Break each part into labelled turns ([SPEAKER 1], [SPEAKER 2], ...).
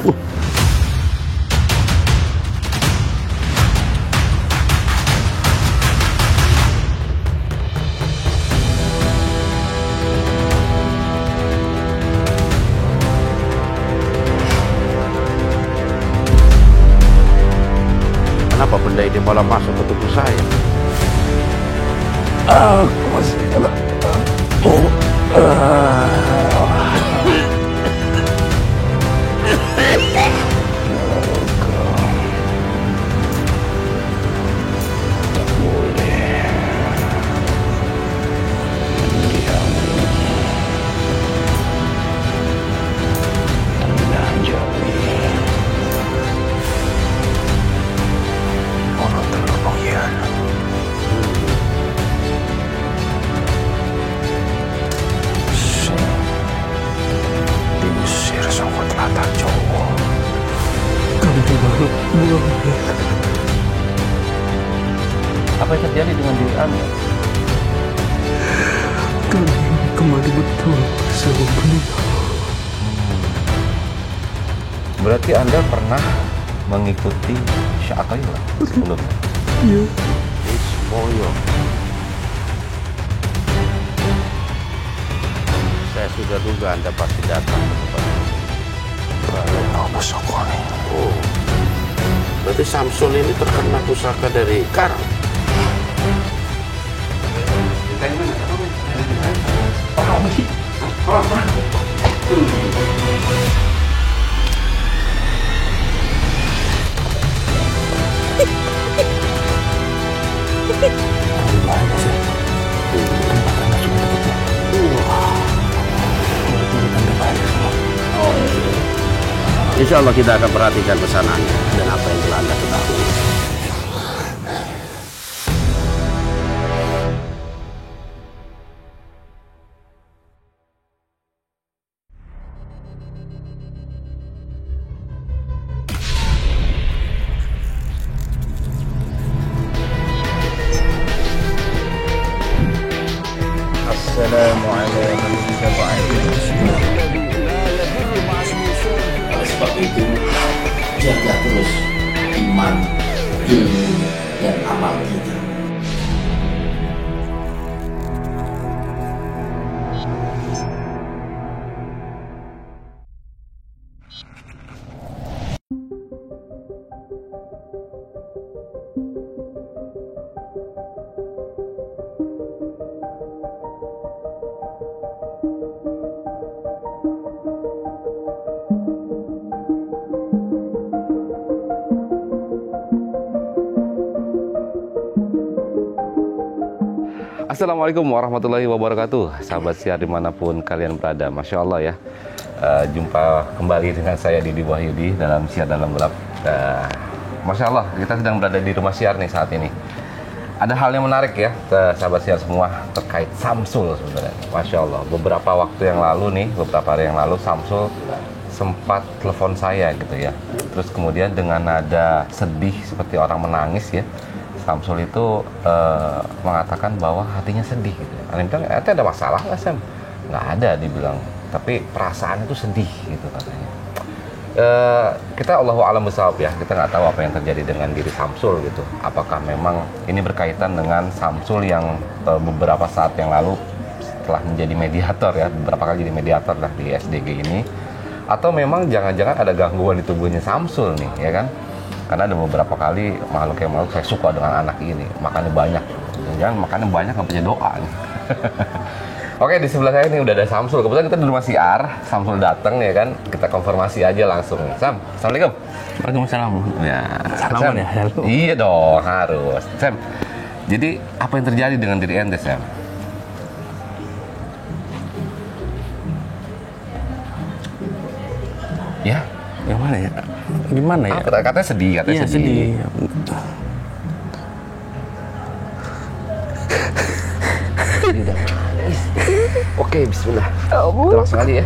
[SPEAKER 1] Kenapa benda ini malah masuk ke tubuh saya?
[SPEAKER 2] Aku masih
[SPEAKER 1] Apa yang terjadi dengan diri Anda?
[SPEAKER 2] kali ini kembali betul bersama beliau.
[SPEAKER 1] Berarti Anda pernah mengikuti Sya'atayla sebelumnya?
[SPEAKER 2] Iya.
[SPEAKER 1] Ismoyo. Saya sudah duga Anda pasti datang ke tempat ini. Oh, berarti Samsul ini terkena pusaka dari Karam. Insya Allah kita akan perhatikan pesanannya dan apa yang telah Anda ketahui. Assalamualaikum
[SPEAKER 3] Oleh sebab itu, jaga terus iman, ilmu, dan amal kita.
[SPEAKER 1] Assalamualaikum warahmatullahi wabarakatuh. Sahabat siar dimanapun kalian berada, Masya Allah ya. Jumpa kembali dengan saya Didi Wahyudi dalam Siar Dalam Gelap. Masya Allah, kita sedang berada di rumah siar nih saat ini. Ada hal yang menarik ya, sahabat siar semua, terkait Samsul sebenarnya. Masya Allah, beberapa waktu yang lalu nih, beberapa hari yang lalu Samsul sempat telepon saya gitu ya. Terus kemudian dengan nada sedih seperti orang menangis ya, Samsul itu mengatakan bahwa hatinya sedih gitu. Anda bilang, ada masalah nggak Sam? Nggak ada, dibilang. Tapi perasaan itu sedih gitu katanya. Kita Allahu a'lam bishawab ya, kita nggak tahu apa yang terjadi dengan diri Samsul gitu. Apakah memang ini berkaitan dengan Samsul yang beberapa saat yang lalu setelah menjadi mediator ya, beberapa kali jadi mediator lah di SDG ini, atau memang jangan-jangan ada gangguan di tubuhnya Samsul nih ya kan? Karena ada beberapa kali makhluk saya suka dengan anak ini, makanya banyak. Jangan makanya banyak nggak punya doa nih. Oke, di sebelah saya ini udah ada Samsul. Kebetulan kita di rumah siar, Samsul datang ya kan. Kita konfirmasi aja langsung. Sam, assalamualaikum.
[SPEAKER 2] Waalaikumsalam.
[SPEAKER 1] Ya,
[SPEAKER 2] Salaman
[SPEAKER 1] Sam.
[SPEAKER 2] ya, halo.
[SPEAKER 1] Iya dong, harus. Sam, jadi apa yang terjadi dengan diri ente, Sam? Ya,
[SPEAKER 2] Yang mana ya? Gimana ya?
[SPEAKER 1] katanya sedih, katanya
[SPEAKER 2] Iya,
[SPEAKER 1] sedih. Udah manis. Oke, bismillah. Kita langsung aja ya.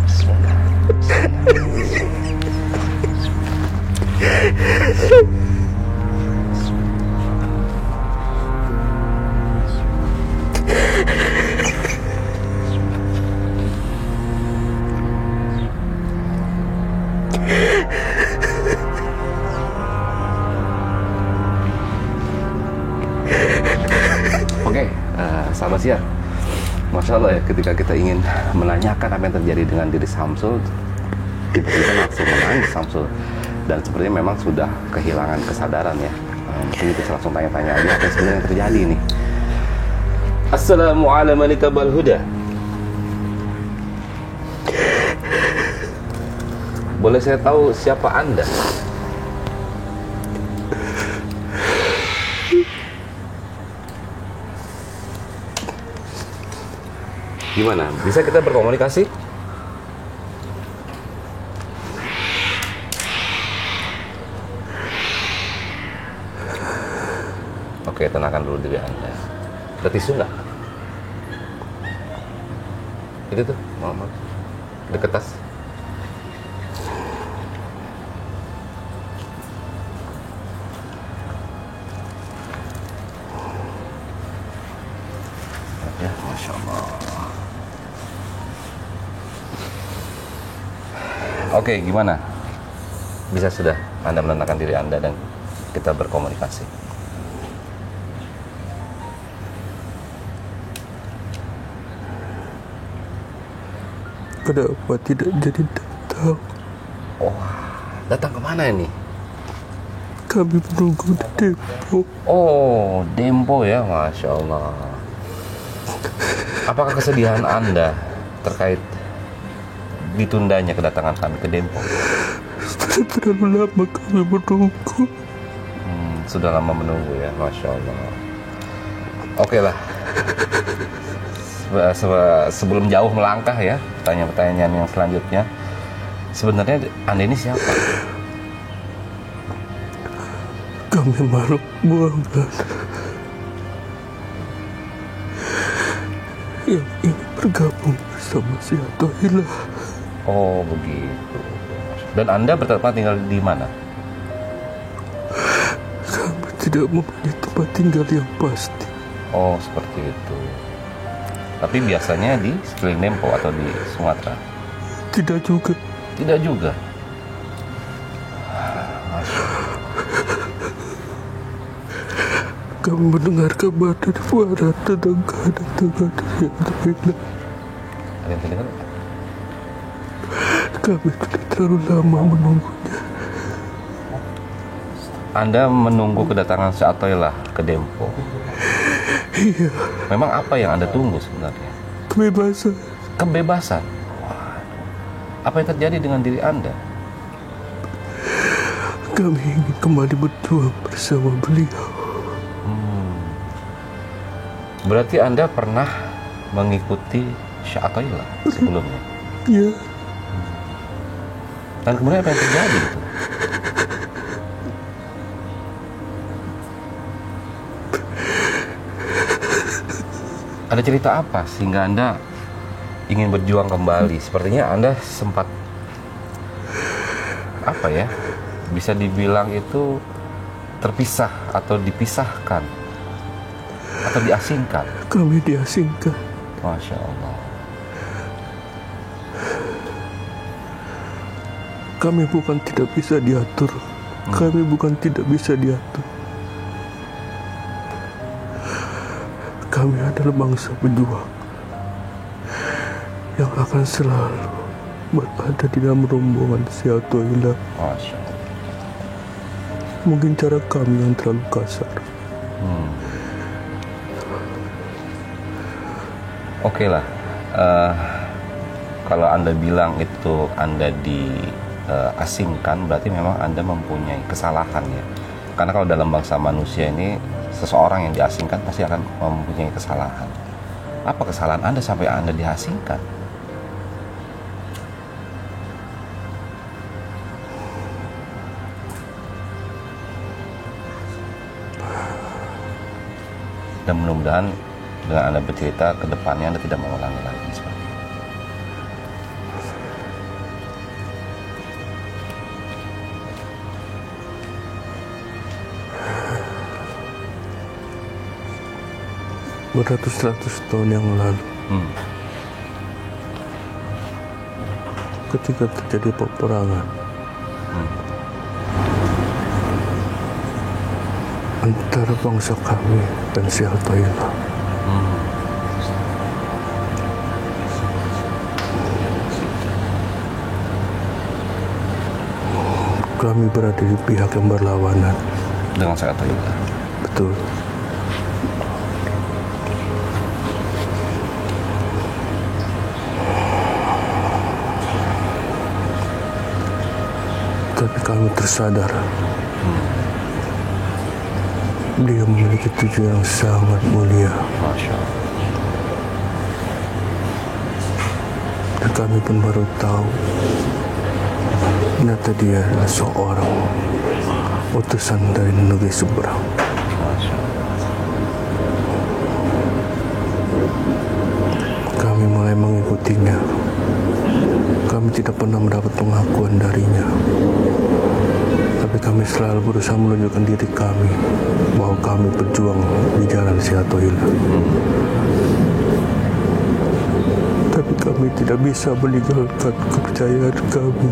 [SPEAKER 1] Bismillah. Oke, sahabat siar. Masya Allah ya, ketika kita ingin menanyakan apa yang terjadi dengan diri Samsul, tiba-tiba langsung menangis Samsul. Dan sepertinya memang sudah kehilangan kesadaran ya. Mungkin kita langsung tanya-tanya aja apa yang sebenarnya terjadi nih. Assalamualaikum wal huda. Boleh saya tahu siapa Anda? Gimana? Bisa kita berkomunikasi? Oke, tenangkan dulu diri Anda. Ada tisu nggak? Itu tuh, Muhammad. Deket tas. Ya, Masya Allah. Oke, gimana? Bisa sudah Anda menenangkan diri Anda dan kita berkomunikasi.
[SPEAKER 2] Kenapa tidak jadi datang?
[SPEAKER 1] Oh, datang kemana ini?
[SPEAKER 2] Kami menunggu di depo.
[SPEAKER 1] Oh, Dempo ya, Masya Allah. Apakah kesedihan Anda terkait ditundanya kedatangan kami ke Dempo?
[SPEAKER 2] Sudah terlalu lama kami menunggu.
[SPEAKER 1] Sudah lama menunggu ya, Masya Allah. Oke lah. Sebelum jauh melangkah ya, pertanyaan yang selanjutnya. Sebenarnya Anda ini siapa?
[SPEAKER 2] Kami makhluk buangan yang ingin bergabung bersama si Atoilah.
[SPEAKER 1] Oh, begitu. Dan Anda bertempat tinggal di mana?
[SPEAKER 2] Kami tidak mempunyai tempat tinggal yang pasti.
[SPEAKER 1] Oh, seperti itu. Tapi biasanya di sekeliling Dempo atau di Sumatera?
[SPEAKER 2] Tidak juga.
[SPEAKER 1] Tidak juga.
[SPEAKER 2] Kami mendengar kabar dari Barat tentang kedatangan si Atoilah.
[SPEAKER 1] Ada yang terdengar?
[SPEAKER 2] Kami sudah terlalu lama menunggunya.
[SPEAKER 1] Anda menunggu kedatangan si Atoilah ke Dempo.
[SPEAKER 2] Iya,
[SPEAKER 1] Memang apa yang Anda tunggu sebenarnya?
[SPEAKER 2] kebebasan.
[SPEAKER 1] Kebebasan. Apa yang terjadi dengan diri Anda?
[SPEAKER 2] Kami ingin kembali berjuang bersama beliau.
[SPEAKER 1] Berarti Anda pernah mengikuti Syekh Atoilah sebelumnya?
[SPEAKER 2] Ya,
[SPEAKER 1] Dan kemudian apa yang terjadi itu? Ada cerita apa sehingga Anda ingin berjuang kembali? Sepertinya Anda sempat apa ya? Bisa dibilang itu terpisah atau dipisahkan atau diasingkan.
[SPEAKER 2] kami diasingkan.
[SPEAKER 1] Masya Allah.
[SPEAKER 2] Kami bukan tidak bisa diatur. Kami bukan tidak bisa diatur. Kami adalah bangsa pejuang yang akan selalu berada di dalam rombongan si Atoilah.
[SPEAKER 1] Masya Allah.
[SPEAKER 2] Mungkin cara kami yang terlalu kasar.
[SPEAKER 1] Oke lah. Kalau Anda bilang itu Anda diasingkan, berarti memang Anda mempunyai kesalahan ya. Karena kalau dalam bangsa manusia ini, seseorang yang diasingkan pasti akan mempunyai kesalahan. Apa kesalahan Anda sampai Anda diasingkan? Dan mudah-mudahan dengan Anda bercerita ke depannya Anda tidak mengulangi lagi seperti itu.
[SPEAKER 2] Beratus-ratus tahun yang lalu, ketika terjadi peperangan antara bangsa kami dan si Al-Tailah. Kami berada di pihak yang berlawanan.
[SPEAKER 1] Dengan saya Toilah.
[SPEAKER 2] Betul. Tapi kami tersadar dia memiliki tujuan yang sangat mulia.
[SPEAKER 1] Masya Allah.
[SPEAKER 2] Dan kami pun baru tahu ternyata dia adalah seorang utusan dari negeri seberang.
[SPEAKER 1] Masya Allah.
[SPEAKER 2] Kami mulai mengikutinya. Kami tidak pernah mendapat pengakuan darinya. Tapi kami selalu berusaha menunjukkan diri kami bahwa kami berjuang di jalan si Al-Tailah. Tapi kami tidak bisa meninggalkan kepercayaan kami.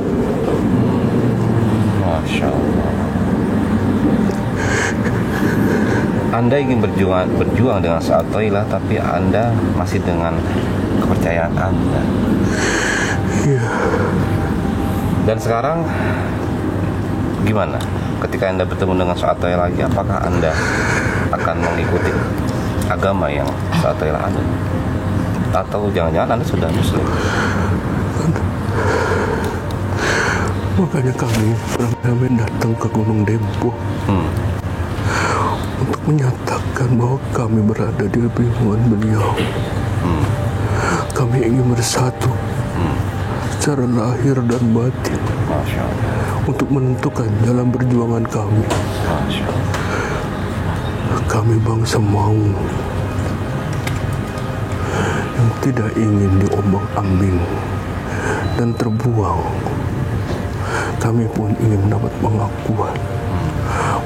[SPEAKER 1] Masya Allah. Anda ingin berjuang dengan Al Toilah, tapi Anda masih dengan kepercayaan Anda.
[SPEAKER 2] Iya.
[SPEAKER 1] Dan sekarang gimana? Ketika Anda bertemu dengan Al Toilah lagi, apakah Anda akan mengikuti agama yang Al Toilah ada? Atau jangan-jangan Anda sudah Muslim?
[SPEAKER 2] Makanya kami datang ke Gunung Dempo untuk menyatakan bahwa kami berada di lingkungan beliau. Kami ingin bersatu secara lahir dan batin.
[SPEAKER 1] Masya Allah.
[SPEAKER 2] Untuk menentukan jalan perjuangan kami.
[SPEAKER 1] Masya Allah.
[SPEAKER 2] Kami bangsa Maung yang tidak ingin diombang-ambing dan terbuang. Kami pun ingin mendapat pengakuan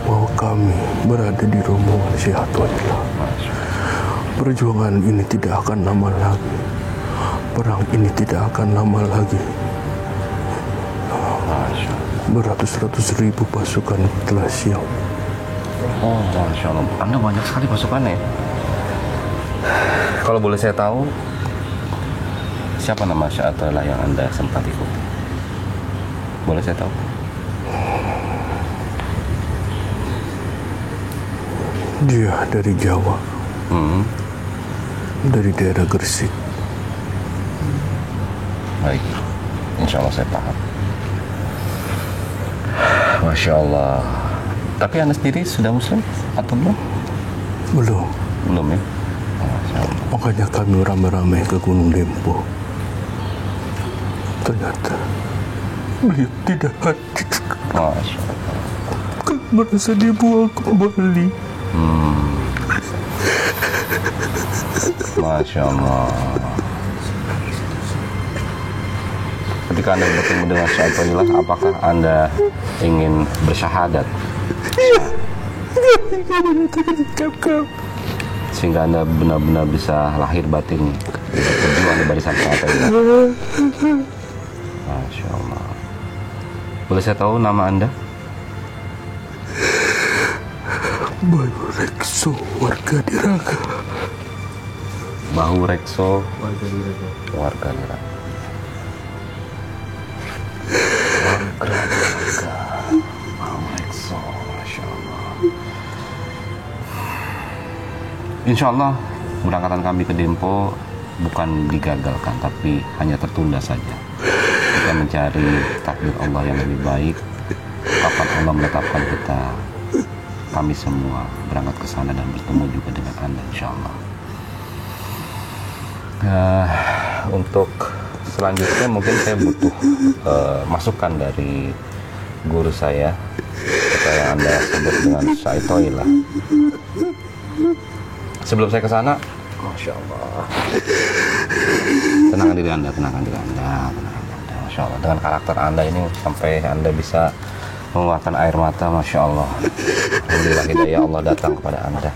[SPEAKER 2] bahwa kami berada di rombongan si Al-Tailah. Perjuangan ini tidak akan lama lagi. Perang ini tidak akan lama lagi. Beratus-ratus ribu pasukan telah siap.
[SPEAKER 1] Oh, Masya Allah. Anda banyak sekali pasukannya. Kalau boleh saya tahu, siapa nama Al Toilah yang Anda sempat ikuti? Boleh saya tahu?
[SPEAKER 2] Dia dari Jawa, dari daerah Gresik.
[SPEAKER 1] Baik, insya Allah saya paham. Masya Allah. Tapi Anda sendiri sudah Muslim atau belum?
[SPEAKER 2] Belum.
[SPEAKER 1] Belum ya? Masya Allah.
[SPEAKER 2] Makanya kami ramai-ramai ke Gunung Dempo. Ternyata beliau tidak hadir.
[SPEAKER 1] Masya Allah.
[SPEAKER 2] Kami merasa dibuang kembali.
[SPEAKER 1] Masya Allah. Ketika Anda bertemu dengan Al Toilah, apakah Anda ingin bersyahadat? Sehingga Anda benar-benar bisa lahir batin berjuang di barisan Al Toilah. Masya Allah. Boleh saya tahu nama Anda?
[SPEAKER 2] Bayu Rekso, warga Diraga.
[SPEAKER 1] Bahu Rekso, warga Diraga. Bahu Rekso, Masya Allah. Insya Allah keberangkatan kami ke Dempo bukan digagalkan, tapi hanya tertunda saja. Kita mencari takdir Allah yang lebih baik. Kapan Allah menetapkan kami semua berangkat ke sana dan bertemu juga dengan Anda, insya Allah. Untuk selanjutnya mungkin saya butuh masukan dari guru saya, yang Anda sebut dengan Al Toilah. Sebelum saya ke sana, Masya Allah, tenangkan diri Anda, tenangkan diri Anda. Masya Allah, dengan karakter Anda ini sampai Anda bisa mengeluarkan air mata, Masya Allah. Alhamdulillah hidayah Allah datang kepada Anda.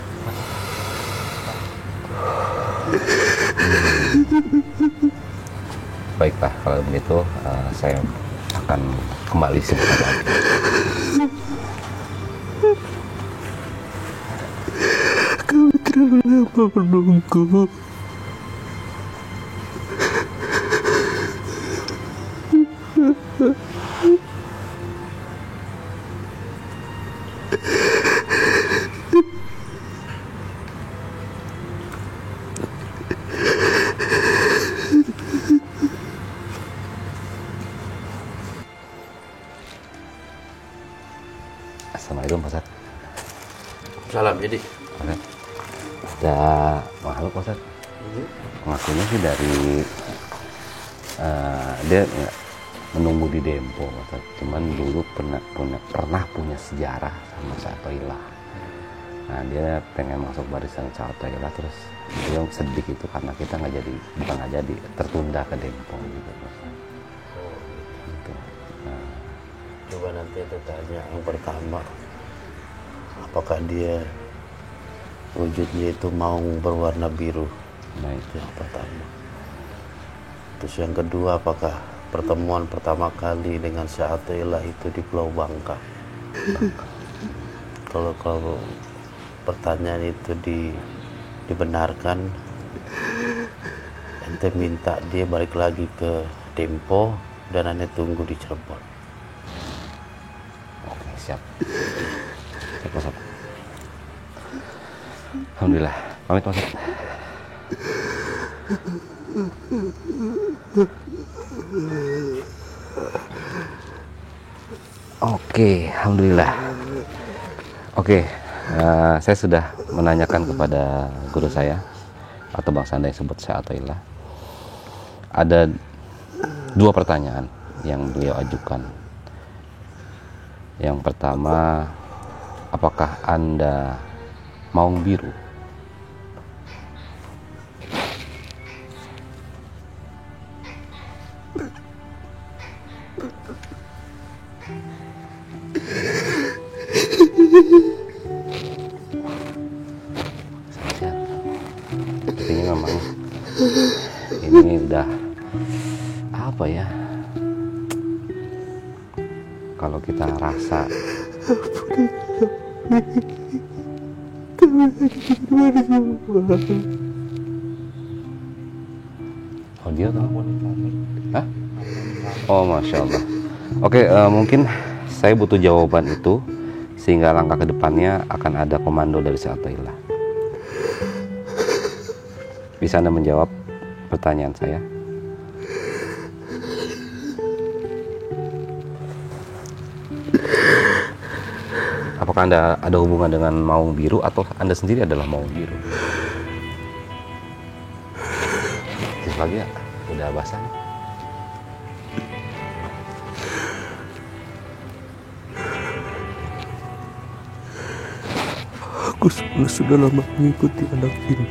[SPEAKER 1] Baiklah, kalau begitu saya akan kembali sebentar lagi.
[SPEAKER 2] Kami terlalu lama menunggu.
[SPEAKER 1] Assalamualaikum Pak Ustadz.
[SPEAKER 3] Salam jadi.
[SPEAKER 1] Pak Ustadz. Ada makhluk Pak Ustadz. Pengakunya sih dari dia nggak menunggu di Dempo Pak Ustadz. Cuman dulu pernah punya sejarah sama Syatoilah. Nah dia pengen masuk barisan Syatoilah, terus dia sedih itu karena kita bukan nggak jadi tertunda ke Dempo gitu Pak Ustadz. Gitu. Nah,
[SPEAKER 3] Coba nanti kita tanya yang pertama, apakah dia wujudnya itu mau berwarna biru?
[SPEAKER 1] nah
[SPEAKER 3] Itu yang pertama. Terus yang kedua, apakah pertemuan pertama kali dengan Syatoilah itu di Pulau Bangka? Kalau pertanyaan itu dibenarkan, ente minta dia balik lagi ke Dempo dan ente tunggu di Cirebon.
[SPEAKER 1] oke, siap. Siap Pak Ustadz. Alhamdulillah, pamit Pak Ustadz. Oke, alhamdulillah. Oke, saya sudah menanyakan kepada guru saya atau Bang Sanda yang sebut Syatoilah. Ada 2 pertanyaan yang beliau ajukan. Yang pertama, apakah Anda maung biru? Sepertinya memang ini udah apa ya, kalau kita rasa oh dia tahu. Hah? Oh Masya Allah. Oke, mungkin saya butuh jawaban itu sehingga langkah ke depannya akan ada komando dari Syatoilah. Bisa Anda menjawab pertanyaan saya? Apakah Anda ada hubungan dengan maung biru atau Anda sendiri adalah maung biru? Terus lagi ya, udah basah nih.
[SPEAKER 2] Aku sudah lama mengikuti anak ini.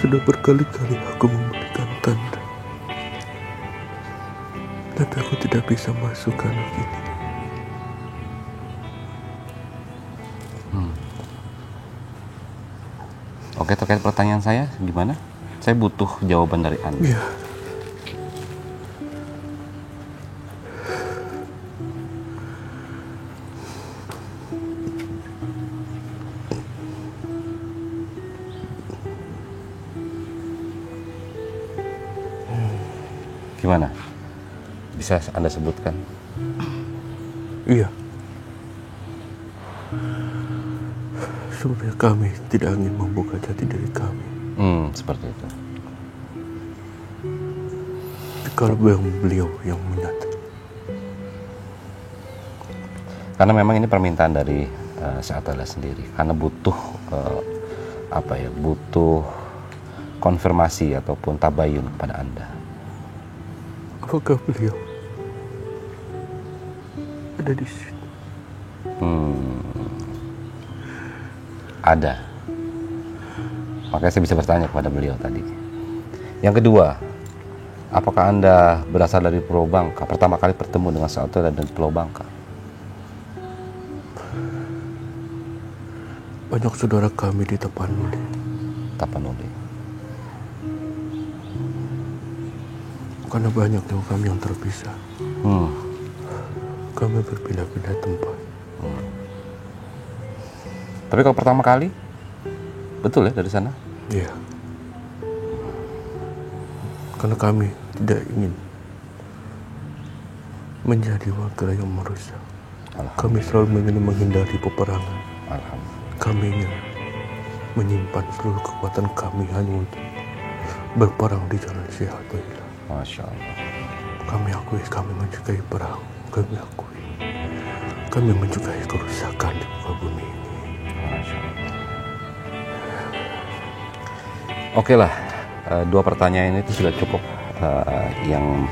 [SPEAKER 2] Sudah berkali-kali aku memberikan tanda. Tapi aku tidak bisa masuk ke anak ini.
[SPEAKER 1] Oke, terkait pertanyaan saya gimana? Saya butuh jawaban dari Anda.
[SPEAKER 2] Iya.
[SPEAKER 1] Gimana? Bisa Anda sebutkan?
[SPEAKER 2] Iya. Sebenarnya kami tidak ingin membuka jati diri kami.
[SPEAKER 1] Seperti itu.
[SPEAKER 2] Kalau beliau yang menyatakan.
[SPEAKER 1] Karena memang ini permintaan dari Syatoilah sendiri. Karena butuh butuh konfirmasi ataupun tabayun kepada Anda.
[SPEAKER 2] Apakah beliau ada di sini?
[SPEAKER 1] Ada. Makanya saya bisa bertanya kepada beliau tadi. Yang kedua, apakah Anda berasal dari Pulau Bangka? Pertama kali bertemu dengan Syatoilah dan Pulau Bangka.
[SPEAKER 2] Banyak saudara kami di Tapanuli.
[SPEAKER 1] Tapanuli.
[SPEAKER 2] Karena banyak nyawa kami yang terpisah.
[SPEAKER 1] Hmm.
[SPEAKER 2] Kami berpindah-pindah tempat.
[SPEAKER 1] Tapi kalau pertama kali, betul ya dari sana?
[SPEAKER 2] Iya. Karena kami tidak ingin menjadi warga yang merusak. Kami selalu ingin menghindari peperangan.
[SPEAKER 1] Alhamdulillah.
[SPEAKER 2] Kami ingin menyimpan seluruh kekuatan kami hanya untuk berperang di jalan Syihatullah.
[SPEAKER 1] Masya Allah.
[SPEAKER 2] Kami akui kami menyukai perang. Kami akui kami menyukai kerusakan di muka bumi ini.
[SPEAKER 1] Masya Allah. Oke lah, dua pertanyaan itu sudah cukup yang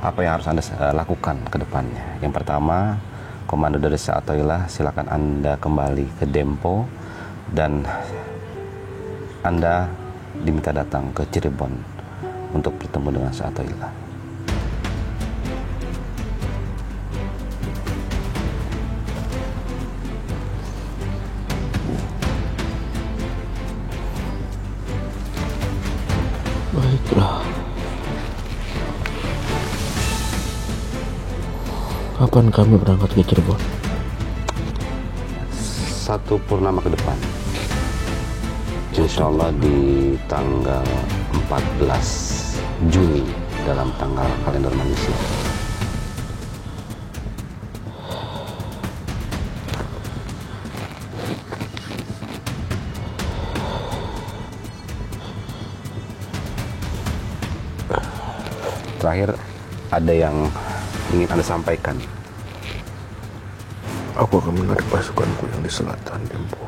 [SPEAKER 1] apa yang harus Anda lakukan ke depannya. Yang pertama, komando dari Saatoilah, silakan Anda kembali ke Dempo dan Anda diminta datang ke Cirebon untuk bertemu dengan Saatoilah.
[SPEAKER 2] Baiklah. Kapan kami berangkat ke Cirebon?
[SPEAKER 1] Satu purnama ke depan. Insya Allah di tanggal 14 Juni dalam tanggal kalender manusia. Terakhir, ada yang ingin Anda sampaikan?
[SPEAKER 2] Aku akan menarik pasukanku yang di selatan Dempo.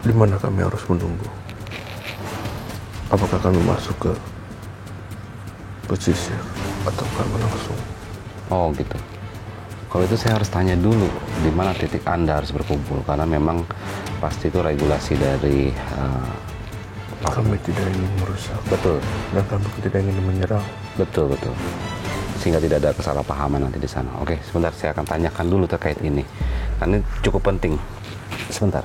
[SPEAKER 2] Di mana kami harus menunggu? Apakah kami masuk ke pesisir atau kami langsung?
[SPEAKER 1] Oh gitu. Kalau itu saya harus tanya dulu di mana titik Anda harus berkumpul, karena memang pasti itu regulasi dari
[SPEAKER 2] Kami tidak ingin merusak.
[SPEAKER 1] betul,
[SPEAKER 2] Dan kami tidak ingin menyerang.
[SPEAKER 1] betul, sehingga tidak ada kesalahpahaman nanti di sana. Oke, sebentar saya akan tanyakan dulu terkait ini, karena ini cukup penting. Sebentar.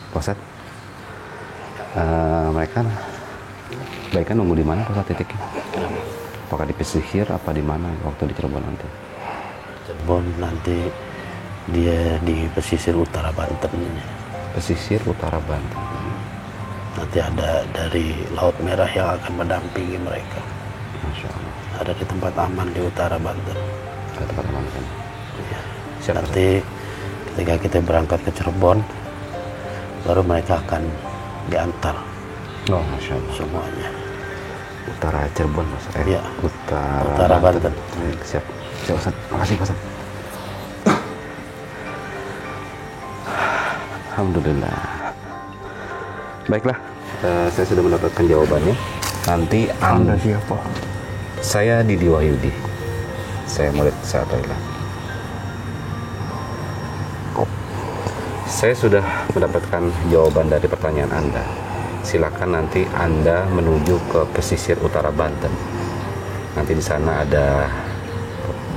[SPEAKER 1] Posat, mereka baiknya nunggu di mana Posat titiknya? Apakah di pesisir apa di mana waktu di Cirebon nanti?
[SPEAKER 3] Cirebon nanti dia di pesisir utara Banten.
[SPEAKER 1] Pesisir utara Banten.
[SPEAKER 3] Nanti ada dari Laut Merah yang akan mendampingi mereka.
[SPEAKER 1] Masya Allah.
[SPEAKER 3] Ada di tempat aman di utara Banten.
[SPEAKER 1] Ada tempat Banten.
[SPEAKER 3] Ya.
[SPEAKER 1] Siap,
[SPEAKER 3] Nanti ketika kita berangkat ke Cirebon, baru mereka akan diantar
[SPEAKER 1] Oh, Masya Allah.
[SPEAKER 3] semuanya.
[SPEAKER 1] Utara Cirebon, Mas.
[SPEAKER 3] Iya.
[SPEAKER 1] Utara
[SPEAKER 3] Banten.
[SPEAKER 1] Baik, siap. Siap, Ustaz. Makasih, Ustaz. Alhamdulillah. Baiklah, saya sudah mendapatkan jawabannya. Nanti
[SPEAKER 2] Anda siapa?
[SPEAKER 1] saya Didi Wahyudi. Saya murid Saatoilah. Saya sudah mendapatkan jawaban dari pertanyaan Anda. Silakan nanti Anda menuju ke pesisir utara Banten. Nanti di sana ada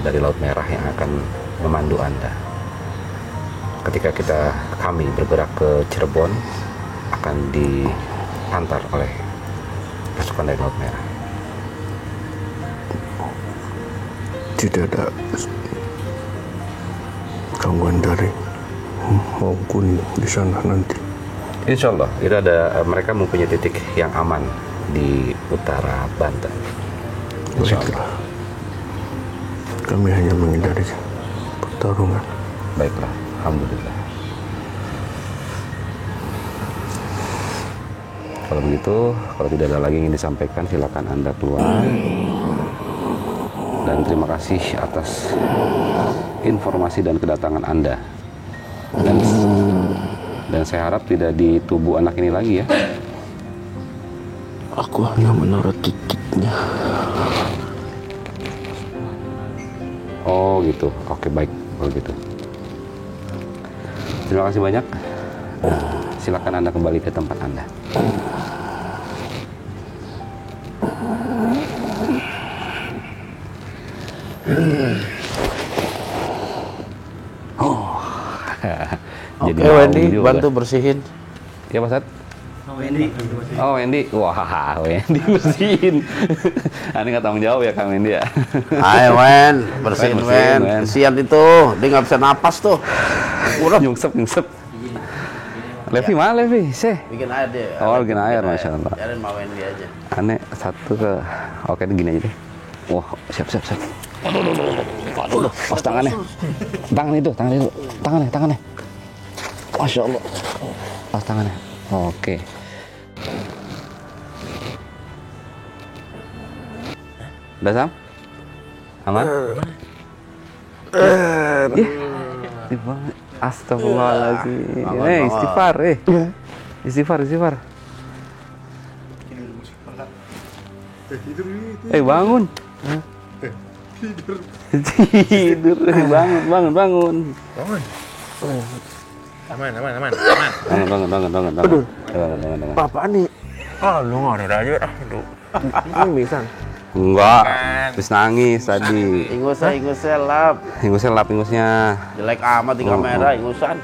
[SPEAKER 1] dari Laut Merah yang akan memandu Anda. Ketika kami bergerak ke Cirebon, akan diantar oleh pasukan dari Laut Merah.
[SPEAKER 2] Tidak ada gangguan dari maupun di sana nanti.
[SPEAKER 1] Insya Allah, itu ada mereka mempunyai titik yang aman di utara Banten. Insya Allah.
[SPEAKER 2] Baiklah. Kami hanya menghindari pertarungan.
[SPEAKER 1] Baiklah, Alhamdulillah. Kalau begitu, kalau tidak ada lagi yang ingin disampaikan, silakan Anda keluar. Dan terima kasih atas informasi dan kedatangan Anda. Dan saya harap tidak di tubuh anak ini lagi ya.
[SPEAKER 2] Aku hanya menaruh titiknya.
[SPEAKER 1] Oh gitu, oke baik kalau gitu. Terima kasih banyak. Silakan Anda kembali ke tempat Anda. Oh,
[SPEAKER 3] Oke
[SPEAKER 1] Jadi mau
[SPEAKER 3] Wendy,
[SPEAKER 1] juga.
[SPEAKER 3] bantu bersihin.
[SPEAKER 1] Ya Pak Sat? Oh Wendy, wah Wendy bersihin. Ini nggak tanggung jawab ya Kang Wendy ya.
[SPEAKER 3] Ayo Wen, bersihin
[SPEAKER 1] bersihin,
[SPEAKER 3] Wen.
[SPEAKER 1] Wen.
[SPEAKER 3] Kesian itu, dia nggak bisa napas tuh. Kurang.
[SPEAKER 1] Nyungsep. Levi mana Levi?
[SPEAKER 3] Bikin air deh.
[SPEAKER 1] Oh, bikin air, Masya Allah.
[SPEAKER 3] Biarin sama Wendy aja.
[SPEAKER 1] Aneh satu ke. Oke gini aja deh. Wah siap. Aduh, pas tangannya. Tangannya. Masya Allah. Pas tangannya. Oke. Udah Sam? Aman? Astagfirullahaladzim. Istighfar. Bangun. Tidur. Bangun.
[SPEAKER 4] Aman.
[SPEAKER 1] Bangun.
[SPEAKER 2] Apaan nih?
[SPEAKER 4] Oh, lu nggak ada aja. Aduh.
[SPEAKER 2] Ini pingsan.
[SPEAKER 1] Enggak. Terus nangis tadi.
[SPEAKER 3] Ingusnya lap.
[SPEAKER 1] Ingusnya.
[SPEAKER 3] Jelek amat di kamera, ingusan.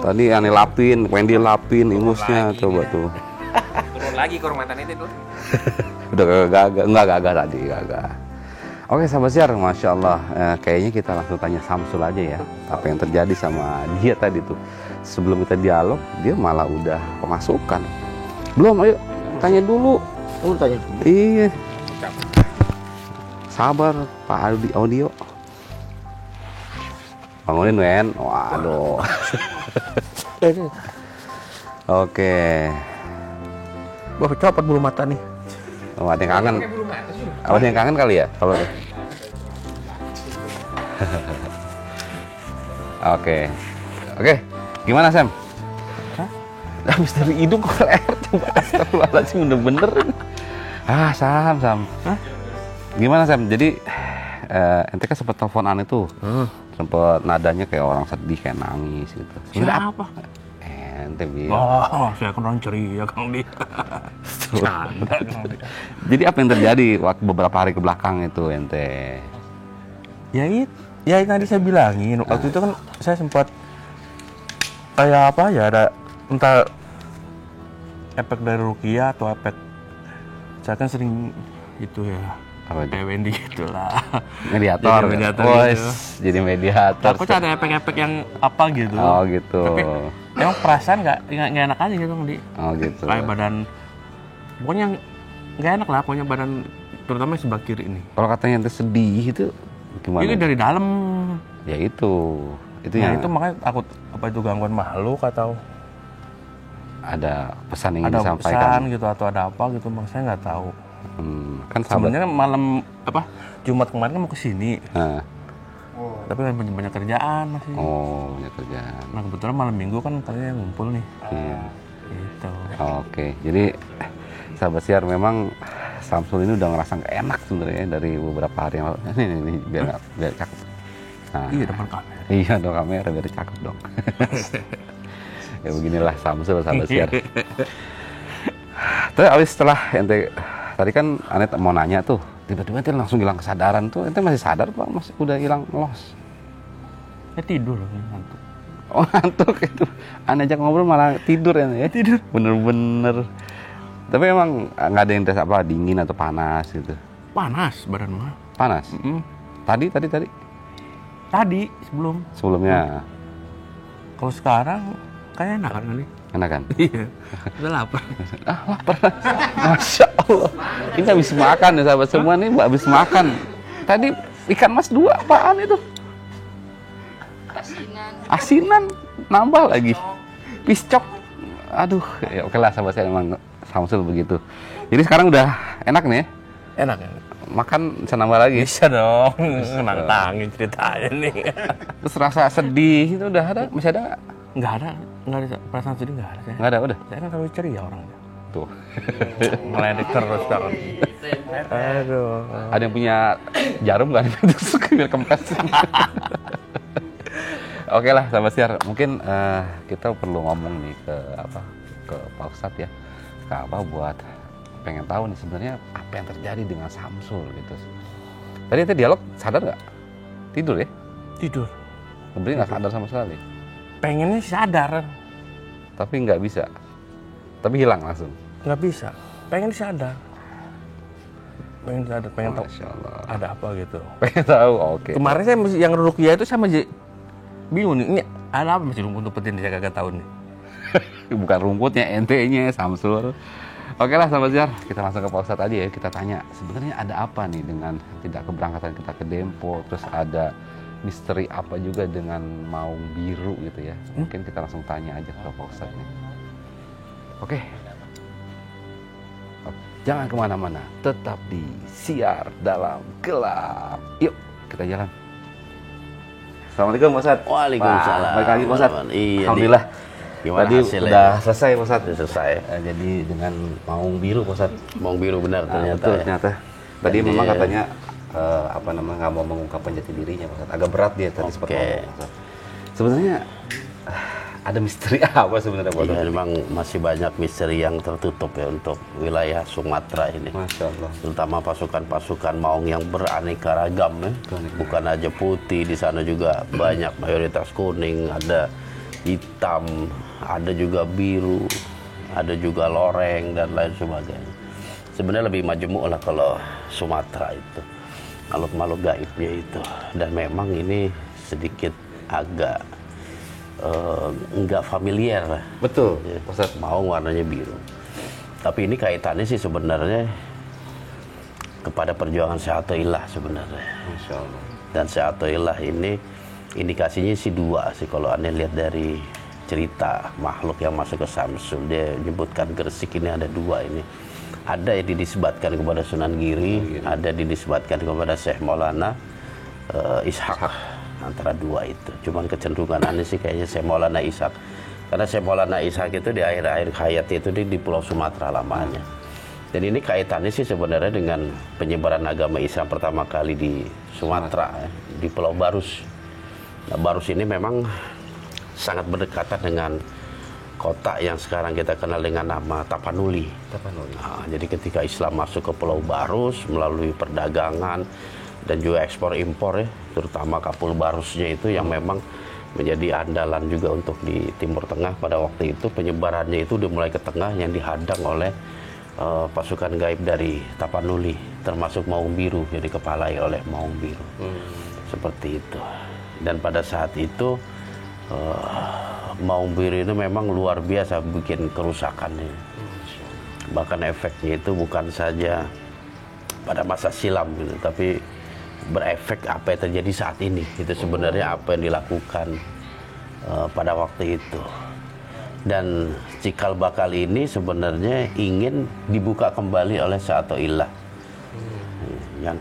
[SPEAKER 1] Tadi aneh lapin, Wendy lapin ingusnya coba tuh.
[SPEAKER 4] Turun lagi kehormatan itu tuh.
[SPEAKER 1] Udah gagak tadi. Oke sahabat siar, Masya Allah. Kayaknya kita langsung tanya Samsul aja ya. Apa yang terjadi sama dia tadi tuh. Sebelum kita dialog, dia malah udah pemasukan. Belum, ayo tanya dulu.
[SPEAKER 3] Lu tanya.
[SPEAKER 1] Iya. Sabar, Pak Audio. Bangunin Wen. Waduh. Oke.
[SPEAKER 2] Wah, copot bulu mata nih.
[SPEAKER 1] Oh, ada yang kangen. Ada yang kangen kali ya? Kalau Oke. Gimana Sam? Habis dari hidung kok leher coba. Astagfirullahaladzim bener-bener. Sam. Hah? Gimana Sam? Jadi ente kan sempat telepon aneh tuh. Sempat nadanya kayak orang sedih, kayak nangis gitu. Sebenarnya
[SPEAKER 2] Siapa?
[SPEAKER 1] Ente bilang.
[SPEAKER 2] Oh, saya kan orang ceria Kang Di. Canda Kang Di.
[SPEAKER 1] Jadi apa yang terjadi waktu beberapa hari ke belakang itu ente?
[SPEAKER 2] Ya yang tadi saya bilangin, waktu itu kan saya sempat kayak apa ya, ada entah efek dari Rukia atau efek, saya kan sering itu ya,
[SPEAKER 1] Apa itu?
[SPEAKER 2] kayak Wendy gitu lah.
[SPEAKER 1] Mediator.
[SPEAKER 2] Jadi mediator
[SPEAKER 1] Woi,
[SPEAKER 2] gitu.
[SPEAKER 1] jadi mediator.
[SPEAKER 2] Takutnya ada efek-efek yang apa gitu.
[SPEAKER 1] Oh gitu.
[SPEAKER 2] Tapi emang perasaan nggak enak aja gitu Kang Di.
[SPEAKER 1] Oh gitu.
[SPEAKER 2] Kayak badan, pokoknya nggak enak lah, pokoknya badan, terutama sebelah kiri ini.
[SPEAKER 1] Kalau katanya ente sedih itu gimana?
[SPEAKER 2] Ini dari dalam.
[SPEAKER 1] Ya itu
[SPEAKER 2] Nah,
[SPEAKER 1] yang
[SPEAKER 2] itu makanya takut apa itu gangguan makhluk atau
[SPEAKER 1] ada pesan yang ingin
[SPEAKER 2] ada
[SPEAKER 1] disampaikan.
[SPEAKER 2] pesan gitu atau ada apa gitu, bang saya nggak tahu.
[SPEAKER 1] Kan sahabat.
[SPEAKER 2] Sebenarnya malam apa Jumat kemarin kan mau kesini,
[SPEAKER 1] Nah,
[SPEAKER 2] tapi kan banyak kerjaan masih.
[SPEAKER 1] oh banyak kerjaan.
[SPEAKER 2] Nah kebetulan malam minggu kan katanya ngumpul nih.
[SPEAKER 1] Iya.
[SPEAKER 2] Gitu.
[SPEAKER 1] Oke, jadi sahabat siar memang Samsul ini udah ngerasa nggak enak sebenarnya dari beberapa hari yang lalu. Ini biar cakep. Nah,
[SPEAKER 2] Iya depan kamera.
[SPEAKER 1] iya dong kamera biar cakep dong. Ya beginilah Samsul sahabat siar. Terus abis setelah ente tadi kan Ane mau nanya tuh, tiba-tiba ente langsung hilang kesadaran tuh. Ente masih sadar Pak? Masih udah hilang los?
[SPEAKER 2] Saya tidur loh, ngantuk.
[SPEAKER 1] Oh ngantuk itu. Ane ajak ngobrol malah tidur ya? Tidur. Bener-bener. Tapi emang nggak ada yang tes apa dingin atau panas gitu?
[SPEAKER 2] Panas badan mah.
[SPEAKER 1] Panas? Tadi?
[SPEAKER 2] Tadi
[SPEAKER 1] Sebelumnya
[SPEAKER 2] kalau sekarang kayak enak kan nih.
[SPEAKER 1] enak kan?
[SPEAKER 2] Iya. Udah lapar.
[SPEAKER 1] Lapar. Masya Allah. Ini habis makan ya sahabat semua nih, habis makan. Tadi ikan mas 2 apaan itu? Asinan. Nambah lagi. Piscok. Aduh, ya oke lah sahabat saya emang Samsul begitu. Jadi sekarang udah enak nih.
[SPEAKER 2] Enak ya.
[SPEAKER 1] Makan bisa nambah lagi.
[SPEAKER 2] Bisa dong. Nantangin ceritanya nih.
[SPEAKER 1] Terus rasa sedih itu udah ada? Masih ada nggak?
[SPEAKER 2] Nggak ada perasaan sedih, nggak ada saya.
[SPEAKER 1] Nggak ada, udah.
[SPEAKER 2] Saya kan selalu ceria orangnya.
[SPEAKER 1] Tuh.
[SPEAKER 2] Meledek terus sekarang. Aduh.
[SPEAKER 1] Ada yang punya jarum nggak? Tusuk biar kempes. Oke lah, sahabat siar. Mungkin kita perlu ngomong nih ke Pak Ustadz ya. Ke apa buat pengen tahu nih sebenarnya apa yang terjadi dengan Samsul gitu. Tadi ente dialog sadar nggak? Tidur ya?
[SPEAKER 2] Tidur.
[SPEAKER 1] Sebenarnya nggak sadar sama sekali.
[SPEAKER 2] pengennya sadar,
[SPEAKER 1] Tapi nggak bisa. Tapi hilang langsung.
[SPEAKER 2] nggak bisa. Pengen sadar, pengen tahu
[SPEAKER 1] Masya Allah.
[SPEAKER 2] ada apa gitu.
[SPEAKER 1] Pengen tahu, oke.
[SPEAKER 2] Kemarin saya yang ruqyah itu sama bingung nih, ini ada apa masih rumput penting saya kagak tahu nih.
[SPEAKER 1] Bukan rumputnya, ente-nya, Samsul. Oke lah sahabat Jar, kita langsung ke Pak Ustadz aja ya. Kita tanya, sebenarnya ada apa nih dengan tidak keberangkatan kita ke Dempo, terus ada misteri apa juga dengan Maung Biru gitu ya. Mungkin kita langsung tanya aja ke Pak Ustadz nih. Oke. Jangan kemana-mana, tetap di Siar Dalam Gelap. Yuk, kita jalan. Assalamualaikum Pak Ustadz.
[SPEAKER 3] Waalaikumsalam.
[SPEAKER 1] Balik lagi Pak Ustadz.
[SPEAKER 3] Iya,
[SPEAKER 1] Alhamdulillah.
[SPEAKER 3] Gimana
[SPEAKER 1] Tadi
[SPEAKER 3] hasilnya?
[SPEAKER 1] udah selesai Pak Ustadz.
[SPEAKER 3] Udah selesai.
[SPEAKER 1] Jadi dengan Maung Biru Pak Ustadz.
[SPEAKER 3] Maung Biru benar ternyata.
[SPEAKER 1] Betul,
[SPEAKER 3] ya.
[SPEAKER 1] ternyata. Tadi
[SPEAKER 3] Jadi,
[SPEAKER 1] memang katanya nggak mau mengungkapkan jati dirinya Pak Ustadz. Agak berat dia tadi sempat
[SPEAKER 3] Oke.
[SPEAKER 1] ngomong, Pak Ustadz. Sebenarnya ada misteri apa sebenarnya Pak
[SPEAKER 3] Iya,
[SPEAKER 1] Ustadz?
[SPEAKER 3] memang masih banyak misteri yang tertutup ya untuk wilayah Sumatera ini.
[SPEAKER 1] Masya Allah.
[SPEAKER 3] Terutama pasukan-pasukan Maung yang beraneka ragam ya. Bukan aja putih, di sana juga banyak, mayoritas kuning, ada hitam, ada juga biru, ada juga loreng dan lain sebagainya. Sebenarnya lebih majemuk lah kalau Sumatera itu, makhluk-makhluk gaibnya itu. Dan memang ini sedikit agak nggak familiar lah.
[SPEAKER 1] Betul,
[SPEAKER 3] Ya,
[SPEAKER 1] Pak Ustadz.
[SPEAKER 3] Maung warnanya biru. Tapi ini kaitannya sih sebenarnya kepada perjuangan Seatoilah sebenarnya.
[SPEAKER 1] Masya Allah.
[SPEAKER 3] Dan Seatoilah ini indikasinya sih dua sih kalau Anda lihat dari cerita makhluk yang masuk ke Samsul. Dia menyebutkan Gresik ini ada dua ini. Ada yang dinisbatkan kepada Sunan Giri, ada dinisbatkan kepada Syekh Maulana Ishak. Antara dua itu. Cuman kecenderungan Anda sih kayaknya Syekh Maulana Ishak. Karena Syekh Maulana Ishak itu di akhir-akhir hayat itu di Pulau Sumatera lamanya. Dan ini kaitannya sih sebenarnya dengan penyebaran agama Islam pertama kali di Sumatera, ya, di Pulau Barus. Nah, Barus ini memang sangat berdekatan dengan kota yang sekarang kita kenal dengan nama Tapanuli.
[SPEAKER 1] Tapanuli.
[SPEAKER 3] Nah, jadi ketika Islam masuk ke Pulau Barus melalui perdagangan dan juga ekspor impor ya, terutama kapul barusnya itu yang memang menjadi andalan juga untuk di Timur Tengah pada waktu itu. Penyebarannya itu udah mulai ke tengah yang dihadang oleh pasukan gaib dari Tapanuli, termasuk Maung Biru, jadi dikepalai oleh Maung Biru. Seperti itu. Dan pada saat itu Maung Biru itu memang luar biasa bikin kerusakannya. Bahkan efeknya itu bukan saja pada masa silam gitu, tapi berefek apa yang terjadi saat ini. Itu sebenarnya apa yang dilakukan pada waktu itu. Dan cikal bakal ini sebenarnya ingin dibuka kembali oleh Seatoilah. Yang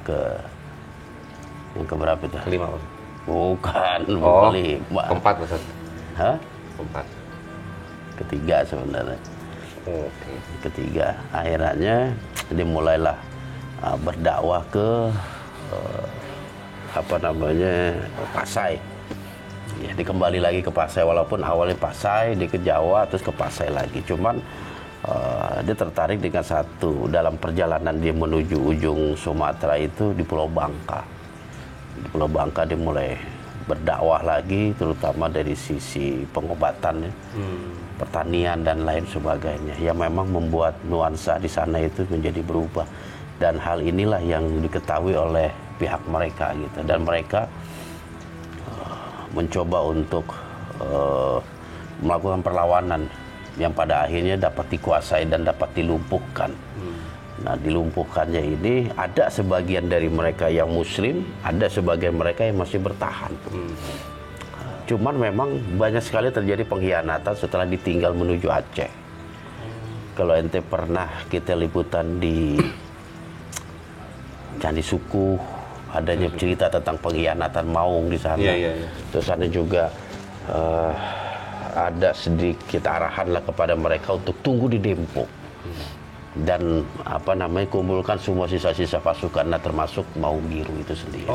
[SPEAKER 3] ke berapa itu?
[SPEAKER 1] Kelima Pak.
[SPEAKER 3] Bukan,
[SPEAKER 1] Oh,
[SPEAKER 3] kelima.
[SPEAKER 1] keempat Pak Ustadz.
[SPEAKER 3] Hah?
[SPEAKER 1] Keempat.
[SPEAKER 3] Ketiga sebenarnya.
[SPEAKER 1] Oke.
[SPEAKER 3] Ketiga, akhirnya dimulailah berdakwah ke Pasai. Ya, dikembali lagi ke Pasai, walaupun awalnya Pasai, dia ke Jawa, terus ke Pasai lagi. Cuman dia tertarik dengan satu, dalam perjalanan dia menuju ujung Sumatera itu di Pulau Bangka. Di Pulau Bangka dia mulai berdakwah lagi, terutama dari sisi pengobatan, ya, pertanian dan lain sebagainya. Yang memang membuat nuansa di sana itu menjadi berubah. Dan hal inilah yang diketahui oleh pihak mereka gitu. Dan mereka mencoba untuk melakukan perlawanan yang pada akhirnya dapat dikuasai dan dapat dilumpuhkan. Nah, dilumpuhkannya ini ada sebagian dari mereka yang muslim, ada sebagian mereka yang masih bertahan. Cuman memang banyak sekali terjadi pengkhianatan setelah ditinggal menuju Aceh. Kalau ente pernah kita liputan di Candi Suku, adanya cerita tentang pengkhianatan Maung di sana.
[SPEAKER 1] Iya.
[SPEAKER 3] Terus ada juga ada sedikit arahan lah kepada mereka untuk tunggu di Dempo. Dan kumpulkan semua sisa-sisa pasukan, nah termasuk Maung Biru itu sendiri.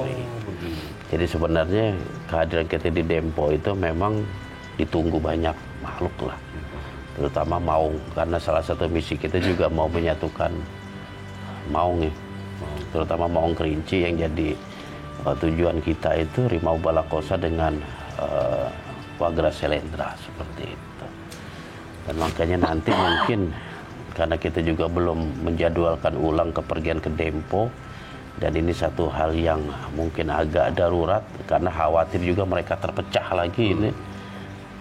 [SPEAKER 3] Jadi sebenarnya kehadiran kita di Dempo itu memang ditunggu banyak makhluk lah, terutama Maung, karena salah satu misi kita juga mau menyatukan Maung ya, terutama Maung Kerinci yang jadi tujuan kita itu Rimau Balakosa dengan Wagra Selendra seperti itu. Dan makanya nanti mungkin karena kita juga belum menjadwalkan ulang kepergian ke Dempo, dan ini satu hal yang mungkin agak darurat karena khawatir juga mereka terpecah lagi ini.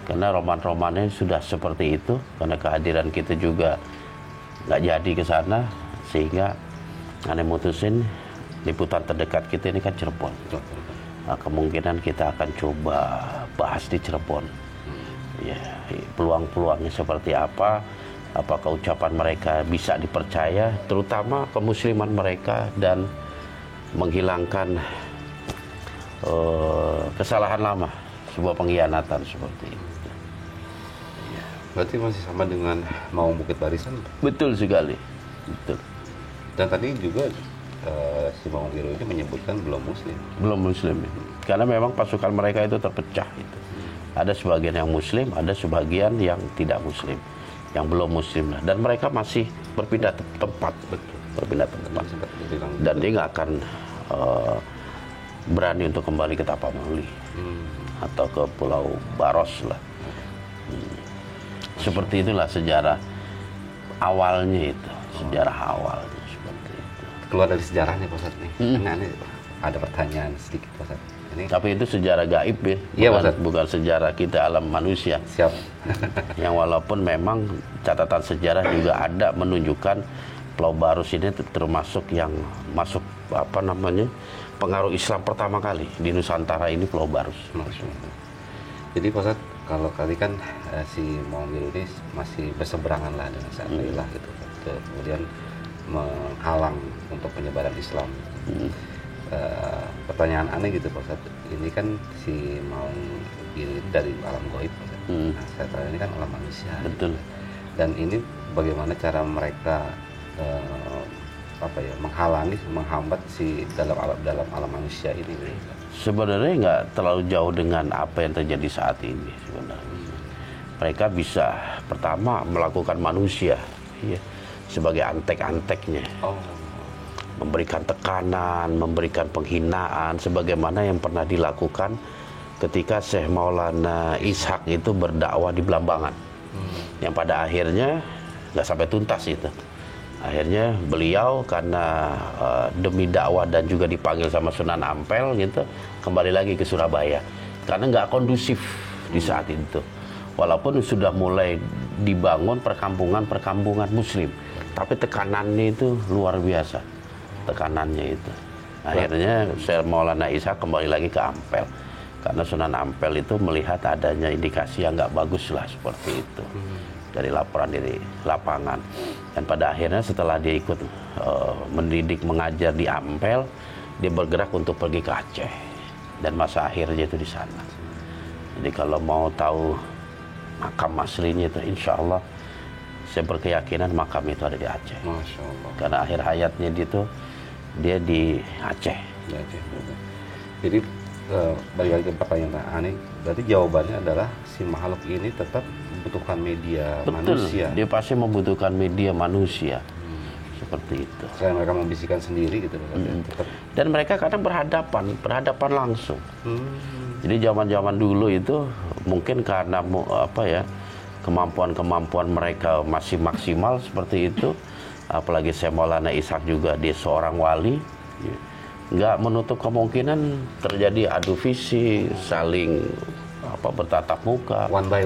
[SPEAKER 3] Karena roman-romannya sudah seperti itu, karena kehadiran kita juga nggak jadi ke sana, sehingga aneh mutusin liputan terdekat kita ini kan Cirebon. Nah, kemungkinan kita akan coba bahas di Cirebon. Ya, peluang-peluangnya seperti apa, apakah ucapan mereka bisa dipercaya, terutama kemusliman mereka, dan menghilangkan kesalahan lama, sebuah pengkhianatan seperti itu.
[SPEAKER 1] Berarti masih sama dengan Maung Bukit Barisan?
[SPEAKER 3] Betul sekali, betul.
[SPEAKER 1] Dan tadi juga si Maung Biru ini menyebutkan belum muslim.
[SPEAKER 3] Belum muslim, karena memang pasukan mereka itu terpecah. Itu ada sebagian yang muslim, ada sebagian yang tidak muslim, yang belum muslim lah. Dan mereka masih berpindah tempat, berpindah tempat. Dan dia nggak akan berani untuk kembali ke Tapanuli atau ke Pulau Baros lah. Seperti itulah sejarah awalnya itu, sejarah awalnya seperti itu.
[SPEAKER 1] Keluar dari sejarahnya Pak Ustadz nih. Ini ada pertanyaan sedikit Pak Ustadz. Ini
[SPEAKER 3] tapi itu sejarah gaib ya,
[SPEAKER 1] iya,
[SPEAKER 3] bukan sejarah kita alam manusia.
[SPEAKER 1] Siap.
[SPEAKER 3] Yang walaupun memang catatan sejarah juga ada menunjukkan Pulau Barus ini termasuk yang masuk pengaruh Islam pertama kali di Nusantara ini, Pulau Barus.
[SPEAKER 1] Jadi Pak Ustadz, kalau kali kan si Maung Biru ini masih berseberangan lah dengan Sa'adillah gitu, kemudian menghalang untuk penyebaran Islam. Pertanyaan aneh gitu Pak Ustadz, ini kan si Maung Biru dari alam gaib Pak Ustadz. Nah, saya tahu ini kan alam manusia.
[SPEAKER 3] Betul.
[SPEAKER 1] Dan ini bagaimana cara mereka menghalangi, menghambat si dalam alam manusia ini?
[SPEAKER 3] Sebenarnya nggak terlalu jauh dengan apa yang terjadi saat ini sebenarnya. Mereka bisa pertama melakukan manusia ya, sebagai antek-anteknya. Memberikan tekanan, memberikan penghinaan, sebagaimana yang pernah dilakukan ketika Syekh Maulana Ishak itu berdakwah di Belambangan. Yang pada akhirnya nggak sampai tuntas itu. Akhirnya beliau karena demi dakwah dan juga dipanggil sama Sunan Ampel gitu, kembali lagi ke Surabaya. Karena nggak kondusif di saat itu. Walaupun sudah mulai dibangun perkampungan muslim. Tapi tekanannya itu luar biasa. Tekanannya itu. Akhirnya Syekh Maulana Isa kembali lagi ke Ampel. Karena Sunan Ampel itu melihat adanya indikasi yang nggak bagus lah seperti itu. Dari laporan dari lapangan. Dan pada akhirnya setelah dia ikut mendidik, mengajar di Ampel, dia bergerak untuk pergi ke Aceh. Dan masa akhirnya itu di sana. Jadi kalau mau tahu makam aslinya itu, insya Allah saya berkeyakinan makam itu ada di Aceh.
[SPEAKER 1] Masya Allah.
[SPEAKER 3] Karena akhir hayatnya dia di Aceh.
[SPEAKER 1] Di Aceh. Jadi balik lagi ke pertanyaan aneh, berarti jawabannya adalah si makhluk ini tetap membutuhkan media manusia.
[SPEAKER 3] Dia pasti membutuhkan media manusia. Seperti itu.
[SPEAKER 1] Selain mereka membisikkan sendiri gitu. Tetap.
[SPEAKER 3] Dan mereka kadang berhadapan langsung. Jadi zaman-zaman dulu itu mungkin karena kemampuan mereka masih maksimal seperti itu. Apalagi Syekh Maulana Ishak juga dia seorang wali. Nggak menutup kemungkinan terjadi adu visi, saling bertatap muka,
[SPEAKER 1] one by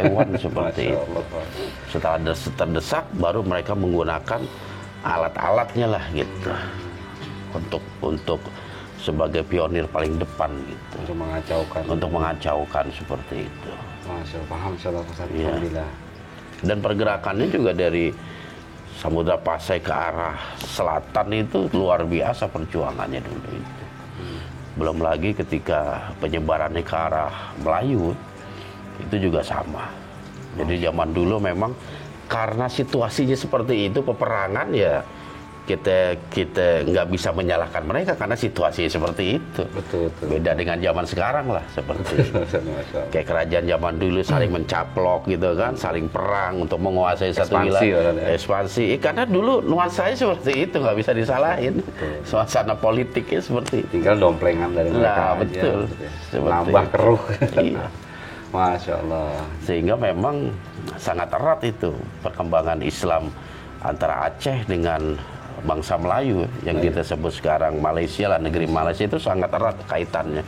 [SPEAKER 1] one
[SPEAKER 3] seperti itu. Setelah terdesak baru mereka menggunakan alat-alatnya lah gitu untuk sebagai pionir paling depan gitu, untuk mengacaukan seperti itu.
[SPEAKER 1] Masya Allah, paham insyaallah Ustaz.
[SPEAKER 3] Ya.
[SPEAKER 1] Alhamdulillah.
[SPEAKER 3] Dan pergerakannya juga dari Samudra Pasai ke arah selatan itu luar biasa perjuangannya dulu itu. Belum lagi ketika penyebarannya ke arah Melayu itu juga sama. Jadi zaman dulu memang karena situasinya seperti itu, peperangan, ya kita nggak bisa menyalahkan mereka karena situasi seperti itu.
[SPEAKER 1] Betul.
[SPEAKER 3] Beda dengan zaman sekarang lah seperti itu. Kayak kerajaan zaman dulu saling mencaplok gitu kan, saling perang untuk menguasai satu wilayah. Ekspansi. Karena dulu nuansanya seperti itu, nggak bisa disalahin. Suasana politiknya seperti itu.
[SPEAKER 1] Tinggal domplengan dari mereka.
[SPEAKER 3] Betul.
[SPEAKER 1] Nambah keruh.
[SPEAKER 3] Iya.
[SPEAKER 1] Masya Allah.
[SPEAKER 3] Sehingga memang sangat erat itu perkembangan Islam antara Aceh dengan bangsa Melayu yang kita sebut sekarang Malaysia lah, negeri Malaysia itu sangat erat kaitannya.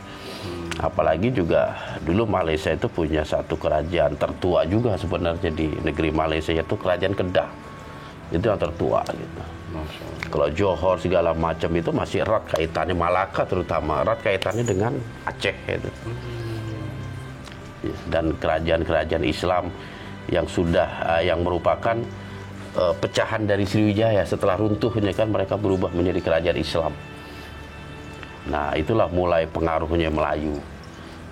[SPEAKER 3] Apalagi juga dulu Malaysia itu punya satu kerajaan tertua juga sebenarnya di negeri Malaysia, yaitu kerajaan Kedah. Itu yang tertua gitu. Kalau Johor segala macam itu masih erat kaitannya, Malaka terutama erat kaitannya dengan Aceh itu. Dan kerajaan-kerajaan Islam yang sudah yang merupakan pecahan dari Sriwijaya setelah runtuhnya kan mereka berubah menjadi kerajaan Islam. Nah, itulah mulai pengaruhnya Melayu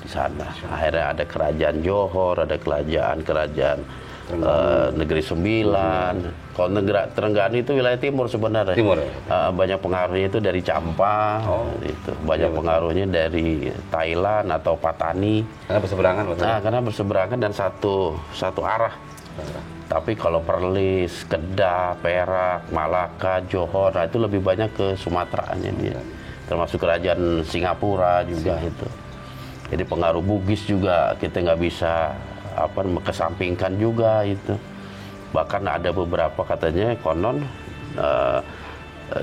[SPEAKER 3] di sana. Akhirnya ada kerajaan Johor, ada kerajaan Negeri Sembilan. Kalau Terengganu itu wilayah timur sebenarnya.
[SPEAKER 1] Timur.
[SPEAKER 3] Banyak pengaruhnya itu dari Champa, itu. Banyak pengaruhnya dari Thailand atau Patani.
[SPEAKER 1] Karena berseberangan, betul.
[SPEAKER 3] Nah, karena berseberangan dan satu arah. Tapi kalau Perlis, Kedah, Perak, Malaka, Johor, nah itu lebih banyak ke Sumateranya dia. Termasuk kerajaan Singapura juga itu. Jadi pengaruh Bugis juga kita nggak bisa kesampingkan juga itu. Bahkan ada beberapa katanya konon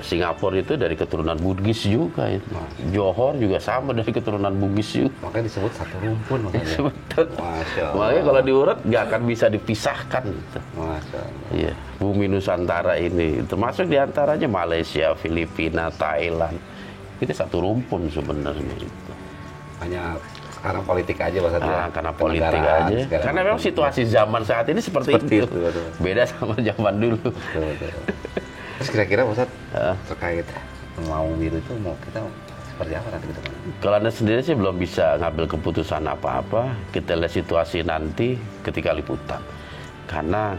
[SPEAKER 3] Singapura itu dari keturunan Bugis juga itu. Johor juga sama dari keturunan Bugis juga.
[SPEAKER 1] Makanya disebut satu rumpun makanya.
[SPEAKER 3] Betul.
[SPEAKER 1] Masya Allah.
[SPEAKER 3] Makanya kalau diurut nggak akan bisa dipisahkan gitu.
[SPEAKER 1] Masya Allah.
[SPEAKER 3] Iya, bumi Nusantara ini termasuk diantaranya Malaysia, Filipina, Thailand. Itu satu rumpun sebenarnya itu.
[SPEAKER 1] Hanya sekarang politik aja Pak Satya.
[SPEAKER 3] Karena politik aja. Karena memang situasi zaman saat ini seperti itu.
[SPEAKER 1] Betul.
[SPEAKER 3] Beda sama zaman dulu.
[SPEAKER 1] Betul. Terus kira-kira Pak Sat, terkait mau biru itu mau kita seperti apa nanti ke depan?
[SPEAKER 3] Kalau Anda sendiri sih belum bisa ngambil keputusan apa-apa. Kita lihat situasi nanti ketika liputan. Karena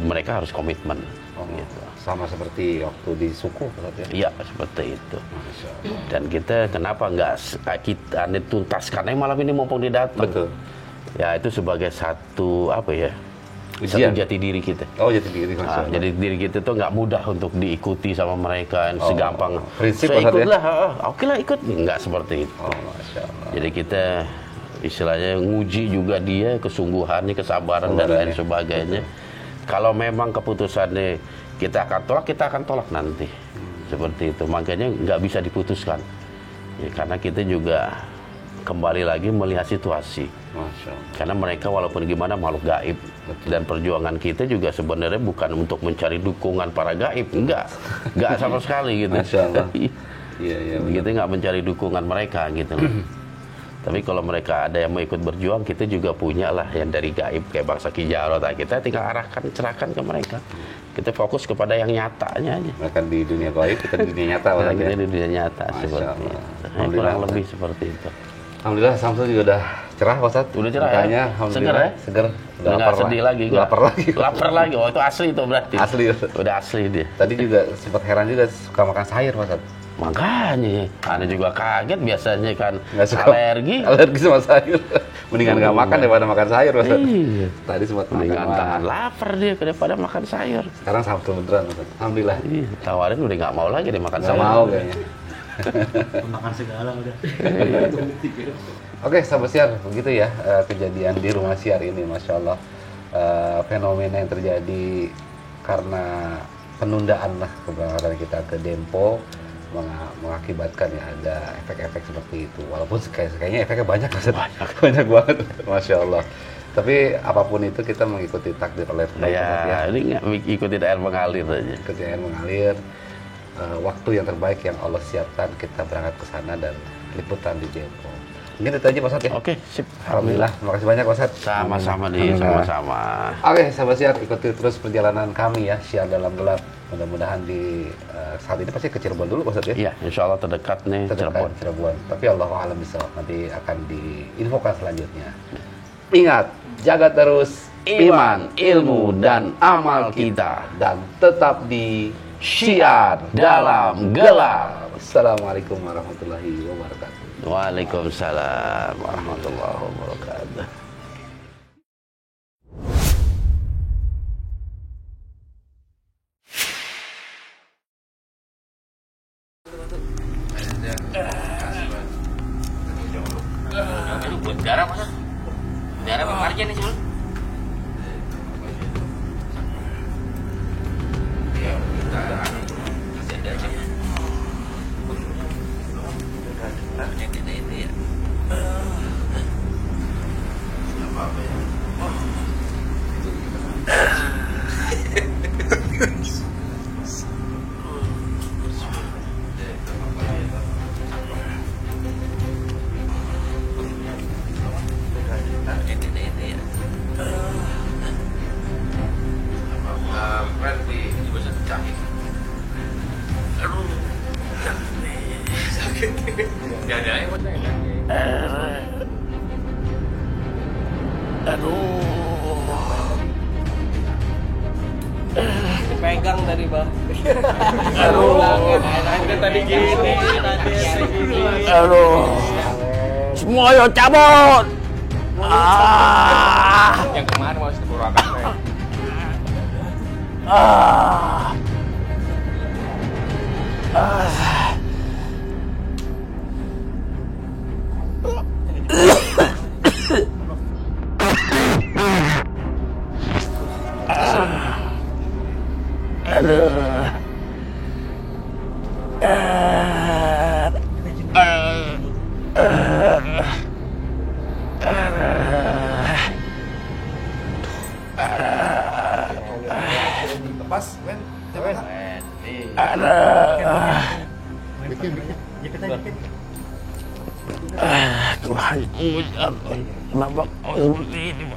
[SPEAKER 3] mereka harus komitmen. Gitu.
[SPEAKER 1] Sama seperti waktu di Suku Pak Sat ya?
[SPEAKER 3] Iya, seperti itu.
[SPEAKER 1] Masya Allah.
[SPEAKER 3] Dan kita kenapa nggak kita tuntaskan malam ini mumpung dia datang.
[SPEAKER 1] Betul.
[SPEAKER 3] Ya itu sebagai satu
[SPEAKER 1] Ujian.
[SPEAKER 3] satu jati diri kita.
[SPEAKER 1] Oh, jati diri Masya Allah.
[SPEAKER 3] Jadi diri kita tuh nggak mudah untuk diikuti sama mereka yang segampang.
[SPEAKER 1] Prinsip
[SPEAKER 3] Saya
[SPEAKER 1] Pak Sat ya?
[SPEAKER 3] ikutlah, oke lah ikut. Nggak seperti itu.
[SPEAKER 1] Oh, Masya Allah.
[SPEAKER 3] Jadi kita istilahnya nguji juga dia kesungguhannya, kesabaran dan lain sebagainya. Kalau memang keputusannya kita akan tolak nanti. Seperti itu. Makanya nggak bisa diputuskan. Ya, karena kita juga kembali lagi melihat situasi.
[SPEAKER 1] Masya Allah.
[SPEAKER 3] Karena mereka walaupun gimana makhluk gaib. Dan perjuangan kita juga sebenarnya bukan untuk mencari dukungan para gaib. Enggak sama sekali gitu.
[SPEAKER 1] Masya Allah. Iya.
[SPEAKER 3] Kita nggak mencari dukungan mereka gitu. Tapi kalau mereka ada yang mau ikut berjuang, kita juga punya lah yang dari gaib kayak bangsa Kijaro. Kita tinggal cerahkan ke mereka. Kita fokus kepada yang nyatanya aja.
[SPEAKER 1] Mereka di dunia gaib, kita di dunia nyata.
[SPEAKER 3] Kita di dunia nyata
[SPEAKER 1] Masya
[SPEAKER 3] seperti
[SPEAKER 1] Allah.
[SPEAKER 3] itu. Kurang lebih seperti itu.
[SPEAKER 1] Alhamdulillah Samsul juga udah cerah Pak Sat.
[SPEAKER 3] Udah cerah
[SPEAKER 1] Makanya,
[SPEAKER 3] ya?
[SPEAKER 1] Alhamdulillah.
[SPEAKER 3] Seger ya?
[SPEAKER 1] Seger.
[SPEAKER 3] Udah nggak sedih lagi.
[SPEAKER 1] Lapar lagi.
[SPEAKER 3] Lapar lagi. Oh itu asli itu berarti.
[SPEAKER 1] Asli.
[SPEAKER 3] Udah asli dia.
[SPEAKER 1] Tadi juga sempat heran juga suka makan sayur Pak Sat.
[SPEAKER 3] Makanya, Anda juga kaget biasanya kan
[SPEAKER 1] Nggak suka
[SPEAKER 3] alergi.
[SPEAKER 1] Alergi sama sayur. Mendingan nggak makan daripada makan sayur Pak Sat.
[SPEAKER 3] Iya.
[SPEAKER 1] Tadi sempat
[SPEAKER 3] Mendingan
[SPEAKER 1] makan.
[SPEAKER 3] tahan lapar dia daripada makan sayur.
[SPEAKER 1] Sekarang Samsul beneran Pak Sat. Alhamdulillah.
[SPEAKER 3] Iya, tawarin udah nggak mau lagi dia makan
[SPEAKER 1] Nggak
[SPEAKER 3] sayur.
[SPEAKER 1] mau kayaknya.
[SPEAKER 5] Makan segala udah.
[SPEAKER 1] Oke, sahabat siar, begitu ya kejadian di rumah siar ini, Masya Allah. Fenomena yang terjadi karena penundaan lah keberangkatan kita ke Dempo mengakibatkan ya ada efek-efek seperti itu. Walaupun kayaknya efeknya banyak, banyak banget, Masya Allah. Tapi apapun itu kita mengikuti takdir oleh
[SPEAKER 3] Ya, ini ikutin air mengalir aja.
[SPEAKER 1] Ikuti air mengalir. Waktu yang terbaik yang Allah siapkan kita berangkat ke sana dan liputan di Dempo. Mungkin itu aja Pak Sat ya.
[SPEAKER 3] Oke, sip.
[SPEAKER 1] Alhamdulillah, terima kasih banyak Pak Sat.
[SPEAKER 3] Sama-sama nih, sama-sama.
[SPEAKER 1] Oke, sahabat siar, ikuti terus perjalanan kami ya, Siar Dalam Gelap. Mudah-mudahan di saat ini pasti ke Cirebon dulu Pak Sat ya.
[SPEAKER 3] Iya, insya Allah terdekat nih Cirebon.
[SPEAKER 1] Cirebon. Tapi Allah alam bisa nanti akan diinfokan selanjutnya. Ingat, jaga terus iman, ilmu dan amal kita dan tetap di Siar Dalam Gelap. Assalamualaikum warahmatullahi wabarakatuh.
[SPEAKER 3] Waalaikumsalam warahmatullahi wabarakatuh. Buat garam,
[SPEAKER 4] Ada Pak Marjan nih, Sul.
[SPEAKER 6] Dipegang tadi, Bang. Aduh. Tadi gini,
[SPEAKER 3] Aduh. Semua yo cabut.
[SPEAKER 4] Yang kemarin mau sepurakan.
[SPEAKER 3] Kenapa kau seperti ini,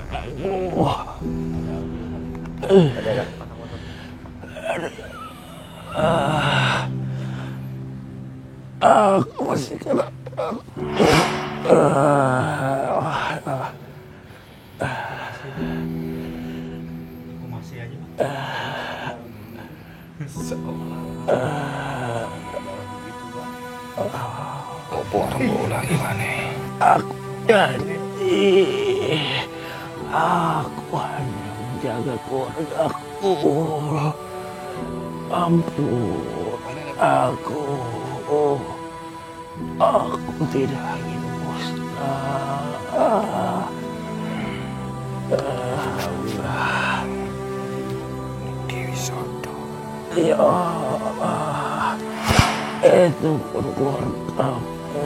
[SPEAKER 3] aku masih kena.
[SPEAKER 5] Masih aja.
[SPEAKER 1] Opo bola gimana?
[SPEAKER 3] Aku janji, aku hanya menjaga keluargaku. Ampun, aku tidak ingin musnah.
[SPEAKER 1] Dewi Soto.
[SPEAKER 3] Ya, itu pun keluargaku.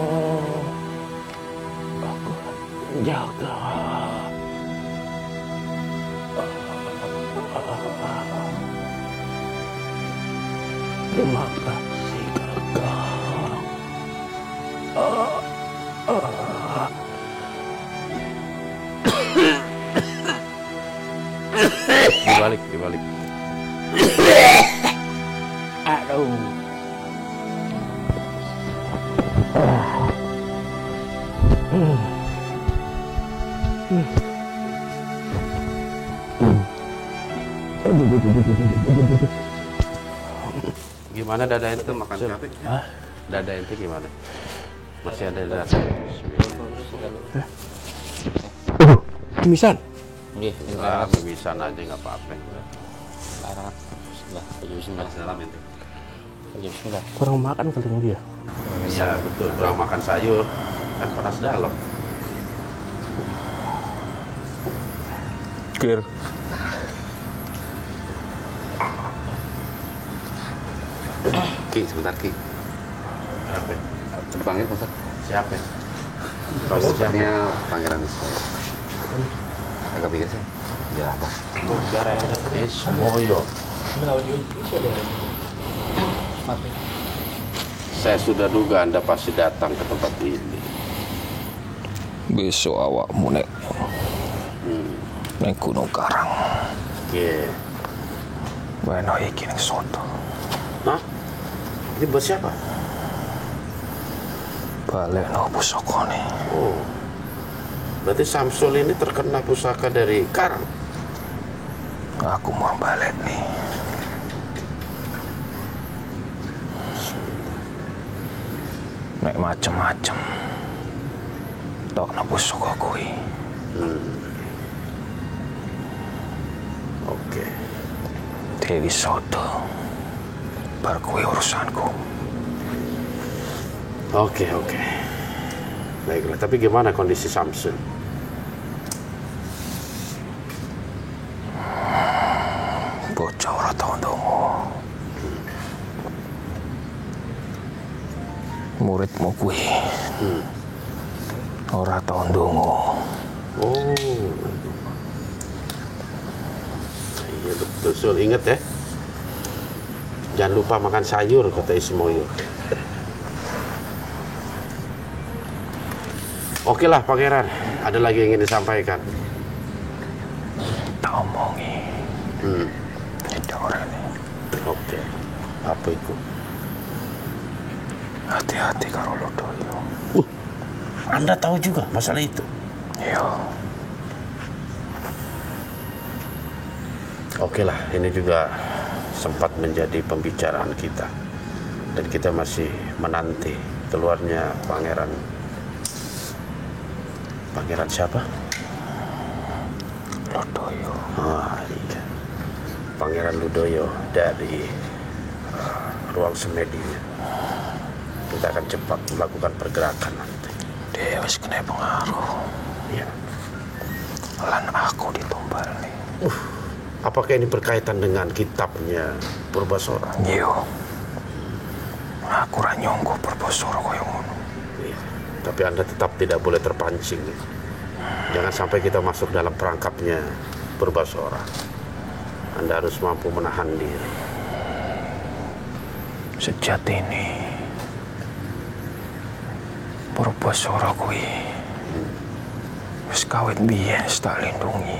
[SPEAKER 3] Aku menjaga. Terima kasih, Kakak.
[SPEAKER 1] Dibalik.
[SPEAKER 3] Aduh.
[SPEAKER 7] Gimana dada ente makan capek? Dada ente gimana? Masih ada dada.
[SPEAKER 2] Misan.
[SPEAKER 6] Nggih,
[SPEAKER 7] Nah, bisa aja nggak apa-apa.
[SPEAKER 6] larangan. Bismillah.
[SPEAKER 7] Salam ente.
[SPEAKER 6] Bismillah.
[SPEAKER 2] Kurang makan kali dia.
[SPEAKER 7] Bisa betul. Kurang makan sayur kan panas dalam.
[SPEAKER 2] Clear.
[SPEAKER 1] Ki, sebentar Ki.
[SPEAKER 7] Siapa?
[SPEAKER 1] Dipanggil Pak Ustaz.
[SPEAKER 7] Siapa?
[SPEAKER 1] Prosesnya Pangeran Ismail. Agak pikir sih. Ya apa?
[SPEAKER 7] Semoyo. Saya sudah duga Anda pasti datang ke tempat ini.
[SPEAKER 2] Besok awakmu nek Gunung Karang.
[SPEAKER 7] Oke.
[SPEAKER 2] Bueno iki ning soto.
[SPEAKER 7] Hah? Ini buat siapa?
[SPEAKER 2] Balik no pusakane.
[SPEAKER 7] Oh. Berarti Samsul ini terkena pusaka dari Karang.
[SPEAKER 2] Aku mau balik nih. Nek macem-macem. Tok no pusaka kuwi.
[SPEAKER 7] Oke.
[SPEAKER 2] Dewi Soto. Bar kuwi urusanku.
[SPEAKER 7] Oke. Baiklah, tapi gimana kondisi Samsul?
[SPEAKER 2] Bocah ora tau ndonga. Muridmu kuwi ora tau ndonga.
[SPEAKER 3] Oh. Iya betul, ingat ya. Jangan lupa makan sayur, kata Ismoyo. Oke lah Pangeran, ada lagi yang ingin disampaikan?
[SPEAKER 2] Tak omongi. Ada orang ini.
[SPEAKER 3] Oke, apa itu?
[SPEAKER 2] Hati-hati karo Lodoyo.
[SPEAKER 3] Anda tahu juga masalah itu?
[SPEAKER 2] Iya.
[SPEAKER 3] Oke lah, ini juga sempat menjadi pembicaraan kita. Dan kita masih menanti keluarnya Pangeran siapa?
[SPEAKER 2] Lodoyo.
[SPEAKER 3] Ah, iya. Pangeran Ludoyo dari ruang semedinya. Kita akan cepat melakukan pergerakan nanti.
[SPEAKER 2] Dia wis kena pengaruh.
[SPEAKER 3] Ya.
[SPEAKER 2] Lan aku ditumbal nih.
[SPEAKER 3] Apakah ini berkaitan dengan kitabnya Purbasora?
[SPEAKER 2] Iya. Aku ra nyongko Purbasora koyo ngono.
[SPEAKER 3] Iya. Tapi Anda tetap tidak boleh terpancing. Jangan sampai kita masuk dalam perangkapnya Purbasora. Anda harus mampu menahan diri.
[SPEAKER 2] Sejati ini Purbasora kuwi wis kawit biyen tak lindungi.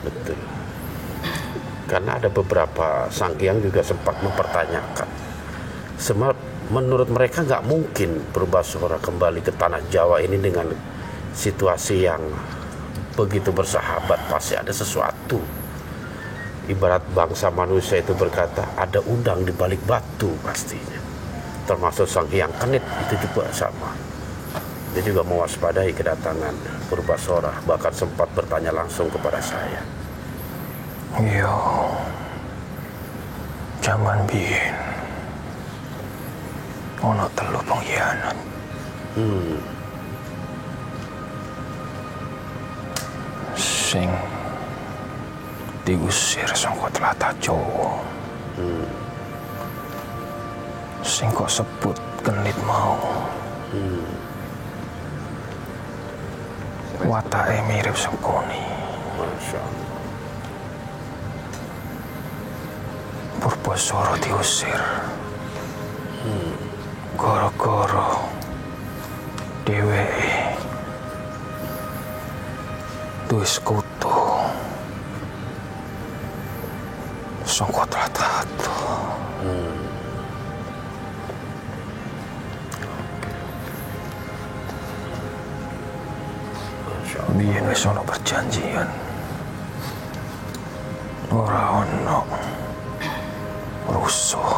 [SPEAKER 3] Betul. Karena ada beberapa sanghyang juga sempat mempertanyakan. Menurut mereka nggak mungkin Purbasora kembali ke tanah Jawa ini dengan situasi yang begitu bersahabat. Pasti ada sesuatu. Ibarat bangsa manusia itu berkata, ada udang di balik batu pastinya. Termasuk Sanghyang Kenit itu juga sama. Dia juga mewaspadai kedatangan Purbasora, bahkan sempat bertanya langsung kepada saya.
[SPEAKER 2] Iya. Zaman biyen ono telu pengkhianat. Sing diusir saka tlatah Jawa. Sing kok sebut Kenit mau. Watake mirip Sengkuni.
[SPEAKER 3] Masya Allah.
[SPEAKER 2] Purbasora diusir. Gara-gara dheweke duwe sekutu saka tlatah Atuh. Biyen wis ana perjanjian. Ora ana rusuh,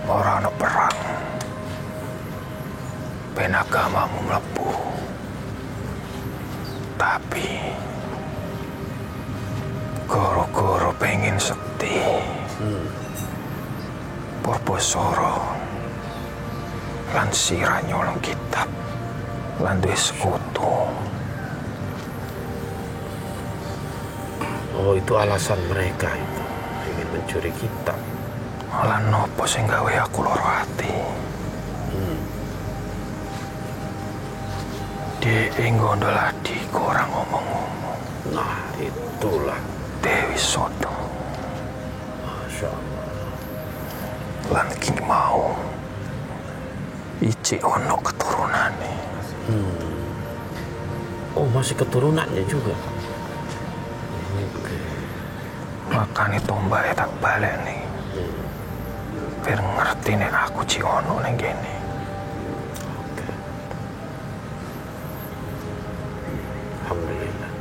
[SPEAKER 2] ora ana perang. Ben agamamu mlebu. Tapi gara-gara pengen sekti, Purbasora lan sira nyolong kitab lan duwe sekutu.
[SPEAKER 3] Oh, itu alasan mereka itu. Ingin mencuri kitab.
[SPEAKER 2] Lan nopo sing gawe aku loro ati? Dia ngondol adikku orang ngomong-ngomong.
[SPEAKER 3] Nah, itulah.
[SPEAKER 2] Dewi Soto.
[SPEAKER 3] Masya Allah.
[SPEAKER 2] Lan kini mau Ici ono keturunannya.
[SPEAKER 3] Oh, masih keturunannya juga.
[SPEAKER 2] Makanya tombaknya tak balik nih. Biar ngerti nih aku Ci ono nih gini.
[SPEAKER 3] Alhamdulillah.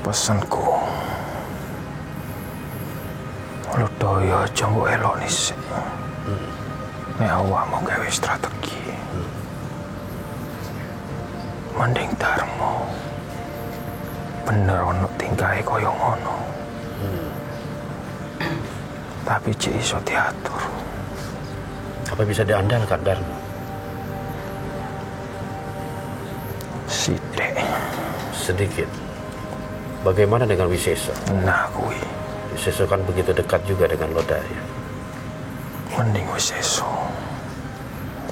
[SPEAKER 2] Pesanku, lu doyo aja mbok elok nisik. Nek awakmu gawe strategi. Mending Darmo bener ono tingkahe koyo ngono. Tapi cek iso diatur.
[SPEAKER 3] Apa bisa diandalkan, Darmo?
[SPEAKER 2] Sithik.
[SPEAKER 3] Sedikit. Bagaimana dengan Wiseso?
[SPEAKER 2] Nah, kui
[SPEAKER 3] Wiseso kan begitu dekat juga dengan Lodaya.
[SPEAKER 2] mending Wiseso.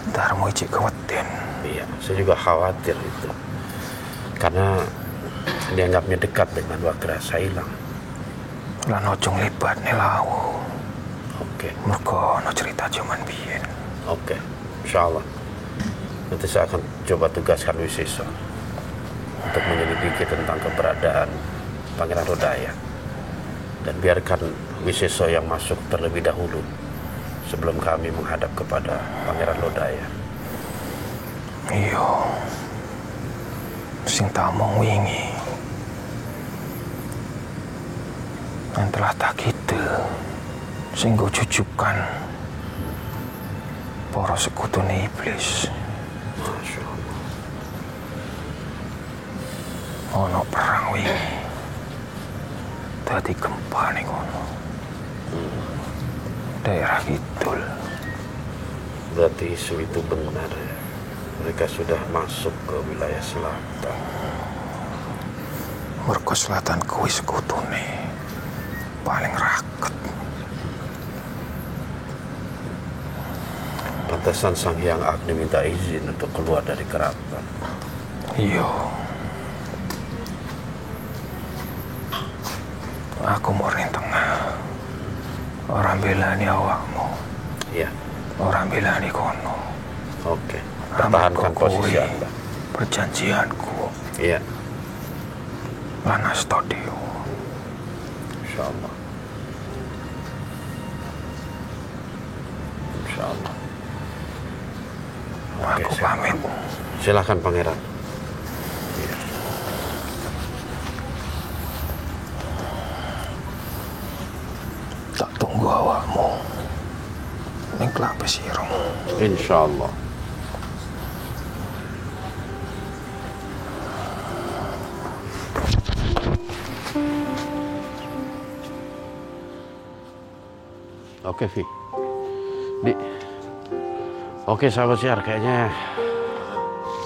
[SPEAKER 2] Darmo icik keweten.
[SPEAKER 3] Iya, saya juga khawatir itu. Karena dianggapnya dekat dengan Wakra Sailang.
[SPEAKER 2] Lan ojong libat nih lau.
[SPEAKER 3] Oke,
[SPEAKER 2] Mergo no cerita cuman biyen.
[SPEAKER 3] oke. Insya Allah. Nanti saya akan coba tugaskan Wiseso untuk menyelidiki tentang keberadaan Pangeran Lodaya. Dan biarkan Wiseso yang masuk terlebih dahulu sebelum kami menghadap kepada Pangeran Lodaya.
[SPEAKER 2] Iya. Sing tak mau wingi. Yang telah tak kita. Sing go jujukan. Para sekutune iblis.
[SPEAKER 3] Masya Allah.
[SPEAKER 2] Ono perang wingi. Dadi gempa ning kono. Daerah kidul.
[SPEAKER 3] Berarti isu itu benar ya. Mereka sudah masuk ke wilayah selatan.
[SPEAKER 2] Mergo selatan kuwi sekutune paling raket.
[SPEAKER 3] Pantesan Sang Hyang Agni minta izin untuk keluar dari keraton.
[SPEAKER 2] Iya. Aku mau ring tengah. Orang belani awakmu.
[SPEAKER 3] Iya,
[SPEAKER 2] Orang belani kono.
[SPEAKER 3] oke. Pertahankan posisi Anda.
[SPEAKER 2] Perjanjianku.
[SPEAKER 3] Iya,
[SPEAKER 2] Lan Astadeo.
[SPEAKER 3] insya Allah. Insya Allah. Oke,
[SPEAKER 2] Aku
[SPEAKER 3] siap.
[SPEAKER 2] pamit.
[SPEAKER 3] Silakan Pangeran. Iya.
[SPEAKER 2] Tak tunggu awakmu. Ning klapes irung.
[SPEAKER 3] Insya Allah. Oke, Vi. Di. Oke, sahabat siar, kayaknya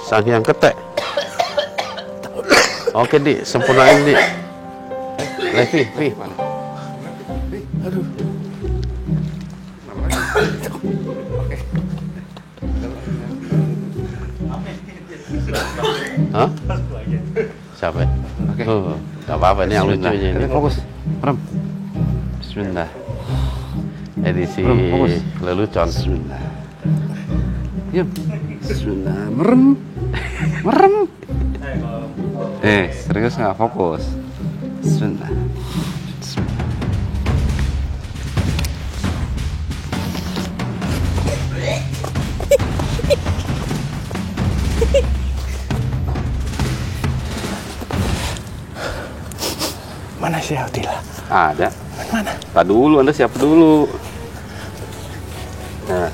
[SPEAKER 3] Sang Hyang ketek. Oke, Di, sempurnain, Di. Vi. Hah? Siapa?
[SPEAKER 1] Oke.
[SPEAKER 3] Oh, gak apa-apa, ini yang lucunya ini.
[SPEAKER 1] Fokus. Rem. Bismillah.
[SPEAKER 3] Edisi
[SPEAKER 1] Fokus.
[SPEAKER 3] lelucon.
[SPEAKER 1] Bismillah. Diam. Bismillah. Merem. Merem. Serius nggak fokus? Bismillah. Bismillah.
[SPEAKER 2] Mana si Altila?
[SPEAKER 1] Ada.
[SPEAKER 2] Mana?
[SPEAKER 1] Tak dulu, Anda siapa dulu? Nah.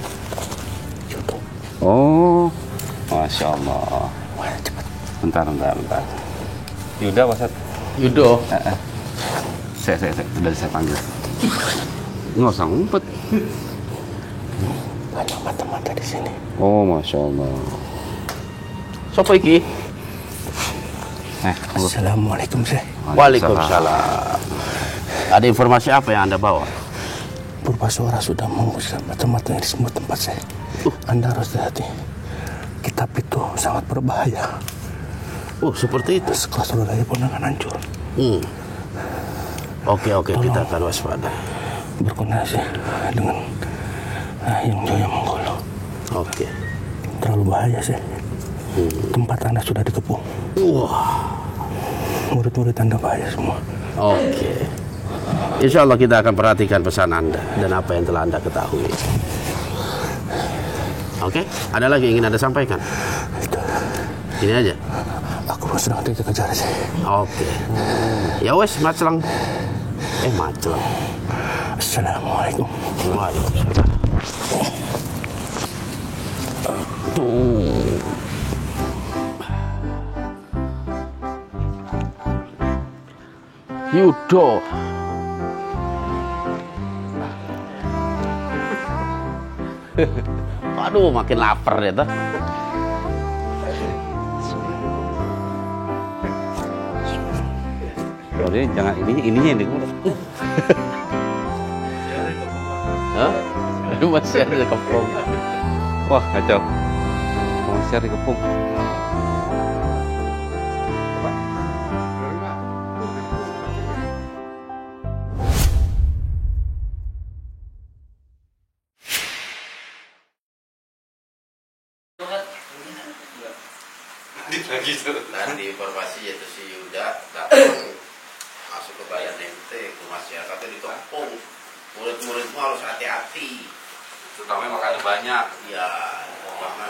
[SPEAKER 1] Oh, Masya Allah.
[SPEAKER 2] Mana cepet.
[SPEAKER 1] Bentar. Yuda, Wasat.
[SPEAKER 3] Yudo.
[SPEAKER 1] Saya, udah saya panggil. Nggak usah ngumpet.
[SPEAKER 2] Banyak mata-mata di sini.
[SPEAKER 1] Oh, Masya Allah.
[SPEAKER 3] Sopo iki?
[SPEAKER 2] Assalamualaikum, Syekh.
[SPEAKER 3] Waalaikumsalam. Ada informasi apa yang Anda bawa?
[SPEAKER 2] Purbaswara sudah mengusir mata-mata di semua tempat, Syekh. Anda harus hati-hati. Kitab itu sangat berbahaya.
[SPEAKER 3] Oh, seperti itu.
[SPEAKER 2] Sekelas Lodaya pun akan hancur.
[SPEAKER 3] Oke, kita akan waspada.
[SPEAKER 2] Berkoordinasi dengan yang Jaya Monggolo.
[SPEAKER 3] Oke.
[SPEAKER 2] Terlalu bahaya, Syekh. Tempat Anda sudah dikepung.
[SPEAKER 3] Wah.
[SPEAKER 2] Murid-murid Anda bahaya semua.
[SPEAKER 3] Oke. Insya Allah kita akan perhatikan pesan Anda dan apa yang telah Anda ketahui. Oke, ada lagi yang ingin Anda sampaikan?
[SPEAKER 2] Itu.
[SPEAKER 3] Ini aja.
[SPEAKER 2] Aku sedang dikejar, Syekh.
[SPEAKER 3] Oke. Ya wes, macelang. Macelang.
[SPEAKER 2] Assalamualaikum.
[SPEAKER 3] Waalaikumsalam. Yudo. Aduh, makin lapar ya tuh. Kalau dia jangan ininya yang diulek. Hah? Masih ada kepung.
[SPEAKER 1] Wah, kacau. Masih ada kepung.
[SPEAKER 3] Tadi informasi yaitu si Yuda datang masuk ke Bayan ente ke masyarakatnya dikepung. Murid-murid harus hati-hati.
[SPEAKER 1] Terutama makannya banyak.
[SPEAKER 3] Ya, karena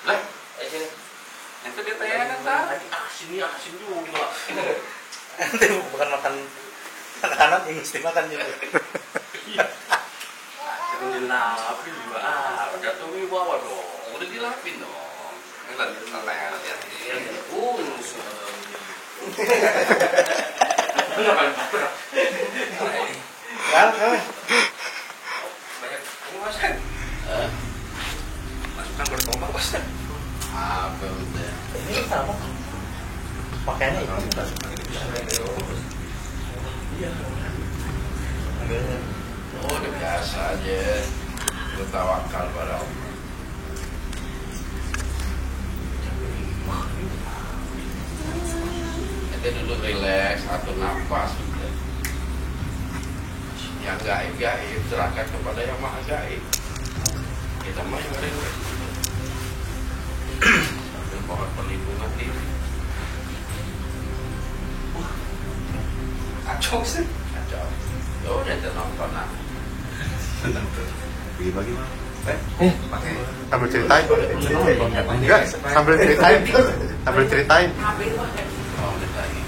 [SPEAKER 1] Lah, itu dia tayangan kan?
[SPEAKER 3] asin juga.
[SPEAKER 5] Bukan makan anak-anak yang mesti makan juga.
[SPEAKER 1] Dilapin juga. Udah tuh bawa dong. Udah dilapin dong. Ini tadi tayangan ya. Banyak ini masan. Masukkan bertombak masan.
[SPEAKER 3] Apa udah?
[SPEAKER 5] Ini apa? Pakaiannya itu.
[SPEAKER 3] Oh, udah biasa aja. Bertawakal pada Allah. Ente duduk rileks, atur nafas. Yang gaib-gaib serahkan kepada yang maha gaib. Kita mah yang rileks. Sambil mohon perlindungan diri.
[SPEAKER 1] Kacau sih.
[SPEAKER 3] Kacau. Ya udah kita nonton lah.
[SPEAKER 1] Bagi-bagi mah.
[SPEAKER 8] Sambil ceritain. Enggak, sambil ceritain. Sambil ceritain.
[SPEAKER 3] Oh, udah lagi.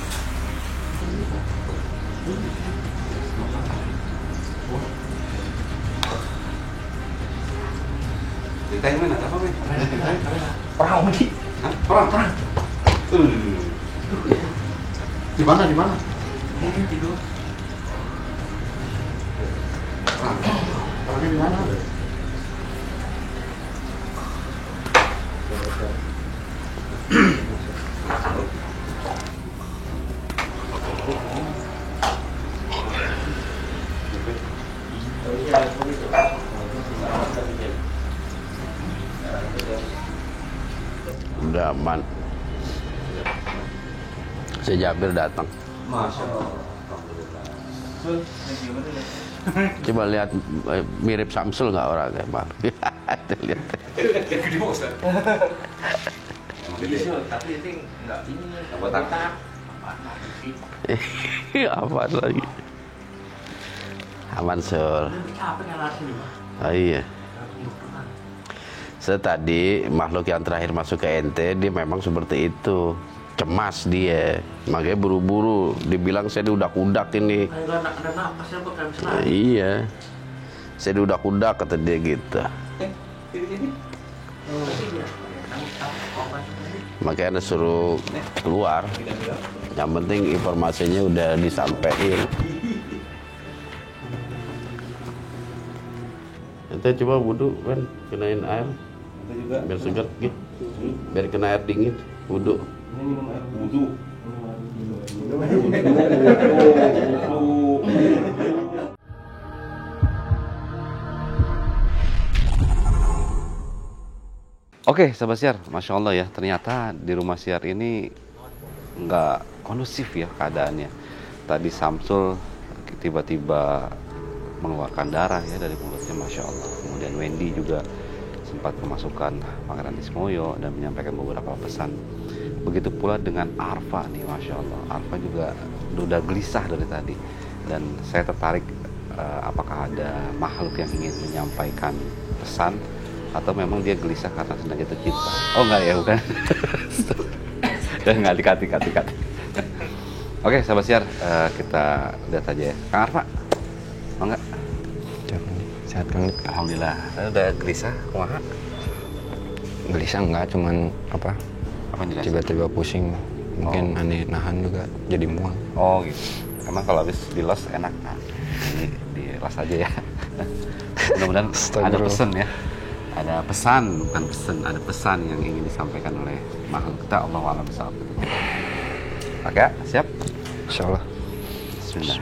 [SPEAKER 1] Ceritain mana? Apa men?
[SPEAKER 8] Perang lagi.
[SPEAKER 1] Perang.
[SPEAKER 8] Di mana? Di mana? Perangnya di mana?
[SPEAKER 3] Udah aman. Si Jabir datang.
[SPEAKER 1] Masya Allah.
[SPEAKER 3] Coba lihat mirip Samsul nggak orangnya, Bang? Lihat.
[SPEAKER 1] Gede banget, Ustaz.
[SPEAKER 6] Tapi itu enggak ini.
[SPEAKER 1] Botak.
[SPEAKER 3] Apa lagi? Aman Sul. Oh iya. Tadi makhluk yang terakhir masuk ke ente dia memang seperti itu, cemas dia, makanya buru-buru. Dibilang saya diudak-udak ini. Iya, saya diudak-udak kata dia gitu. Makanya Anda suruh keluar. Yang penting informasinya udah disampaikan. Ente coba wudhu kan, kenain air biar segar gitu, biar kena air dingin, wudhu.
[SPEAKER 1] Minum air wudhu. Oke, sahabat siar, Masya Allah ya, ternyata di rumah siar ini nggak kondusif ya keadaannya. Tadi Samsul tiba-tiba mengeluarkan darah ya dari mulutnya, Masya Allah. Kemudian Wendy juga sempat kemasukan Pangeran Ismoyo dan menyampaikan beberapa pesan. Begitu pula dengan Arfa nih, Masya Allah. Arfa juga udah gelisah dari tadi. Dan saya tertarik apakah ada makhluk yang ingin menyampaikan pesan atau memang dia gelisah karena sedang jatuh cinta. Oh enggak ya, bukan. Dan nggak dikat. Oke, sahabat siar, kita lihat aja ya. Kang Arfa, mau nggak?
[SPEAKER 9] Sehat Kang.
[SPEAKER 1] Alhamdulillah. Udah gelisah, kumaha?
[SPEAKER 9] Gelisah enggak, cuman apa? Tiba-tiba pusing. Mungkin aneh nahan juga jadi mual.
[SPEAKER 1] Oh gitu. Emang kalau habis di los enak kan? Ini di los aja ya. Mudah-mudahan ada pesan ya. Ada pesan, bukan pesan, ada pesan yang ingin disampaikan oleh makhluk kita. Allahu a'lam bishawab. Oke, siap?
[SPEAKER 9] Insyaallah.
[SPEAKER 3] Bismillah.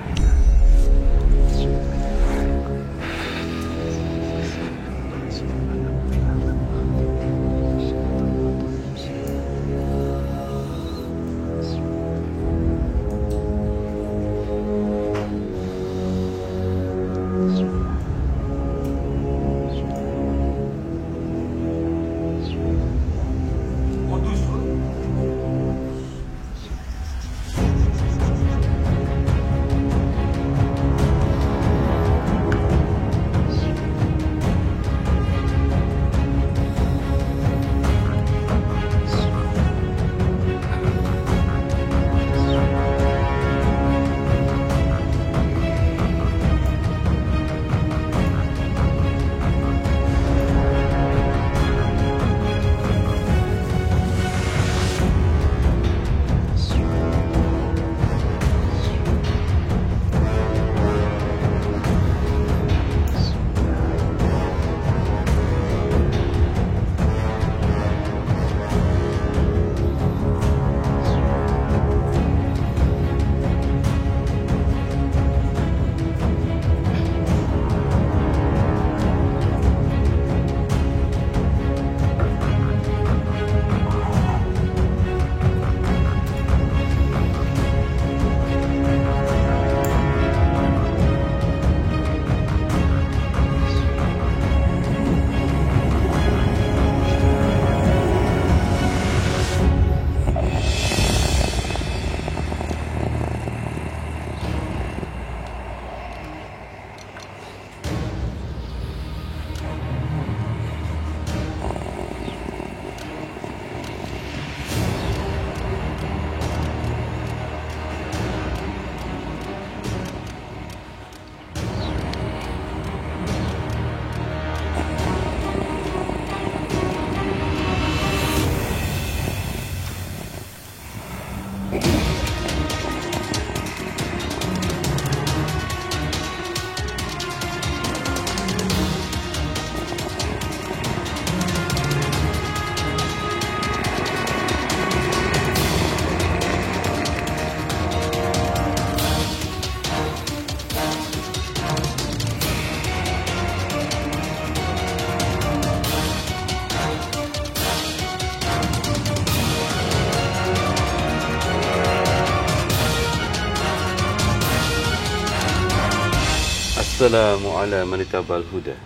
[SPEAKER 7] Assalamu ala man ittaba'al huda.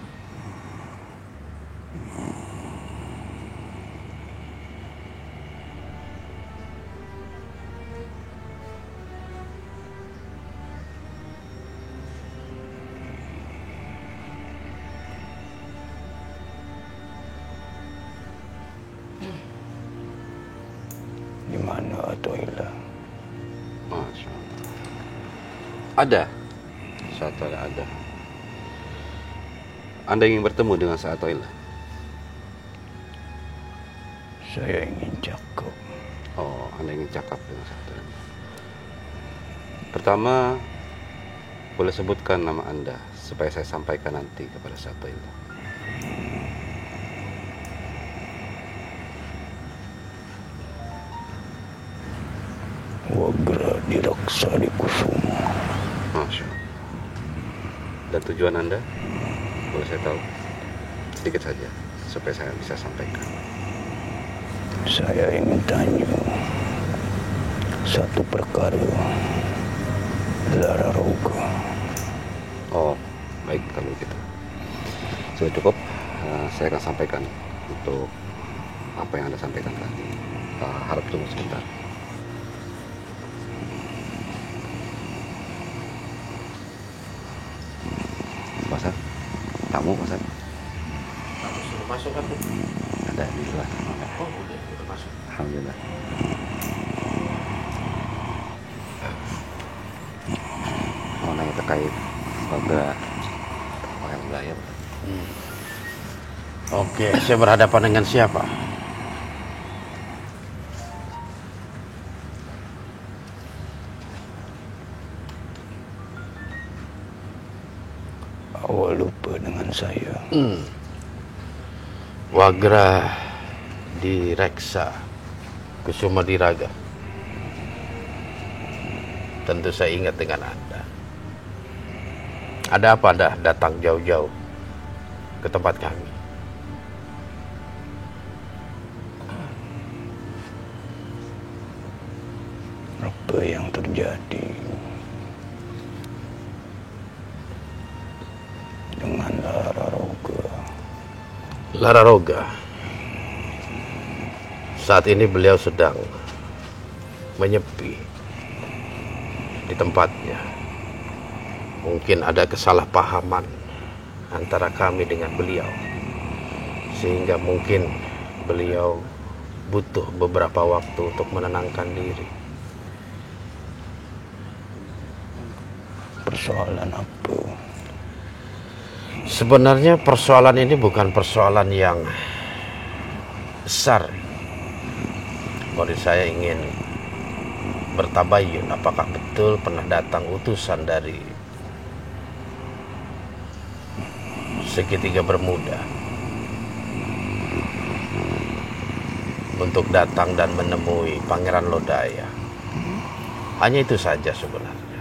[SPEAKER 2] Di mana Atoila?
[SPEAKER 7] Masya Allah. Ada. Saat ada. Anda ingin bertemu dengan Saat Atoila?
[SPEAKER 2] Saya ingin cakap.
[SPEAKER 7] Oh, Anda ingin cakap dengan Saat Atoila. Pertama, boleh sebutkan nama Anda supaya saya sampaikan nanti kepada Saat Atoila.
[SPEAKER 2] Wagra Direksa di Kusuma.
[SPEAKER 7] Masya Allah. Dan tujuan Anda? Boleh saya tahu? Sedikit saja, supaya saya bisa sampaikan.
[SPEAKER 2] Saya ingin tanya satu perkara. Lara Roga.
[SPEAKER 7] Oh, baik kalau begitu. Sudah cukup. Saya akan sampaikan untuk apa yang Anda sampaikan tadi. Harap tunggu sebentar. Pasar? Tamu pasar?
[SPEAKER 3] Sudah masuk kan?
[SPEAKER 7] Ada di luar.
[SPEAKER 3] Oh, udah masuk.
[SPEAKER 7] Alhamdulillah. Mau nanya terkait Wagra pakaian budaya.
[SPEAKER 3] Oke, saya berhadapan dengan siapa?
[SPEAKER 2] Awak lupa dengan saya.
[SPEAKER 3] Wagra Direksa Kusuma Diraga. tentu saya ingat dengan Anda. Ada apa Anda datang jauh-jauh ke tempat kami?
[SPEAKER 2] Apa yang terjadi dengan Lara Roga?
[SPEAKER 3] Lara Roga. Saat ini beliau sedang menyepi di tempatnya. Mungkin ada kesalahpahaman antara kami dengan beliau, sehingga mungkin beliau butuh beberapa waktu untuk menenangkan diri.
[SPEAKER 2] Persoalan apa?
[SPEAKER 3] Sebenarnya persoalan ini bukan persoalan yang besar. Kalau saya ingin bertabayun, apakah betul pernah datang utusan dari Segitiga Bermuda untuk datang dan menemui Pangeran Lodaya? Hanya itu saja sebenarnya.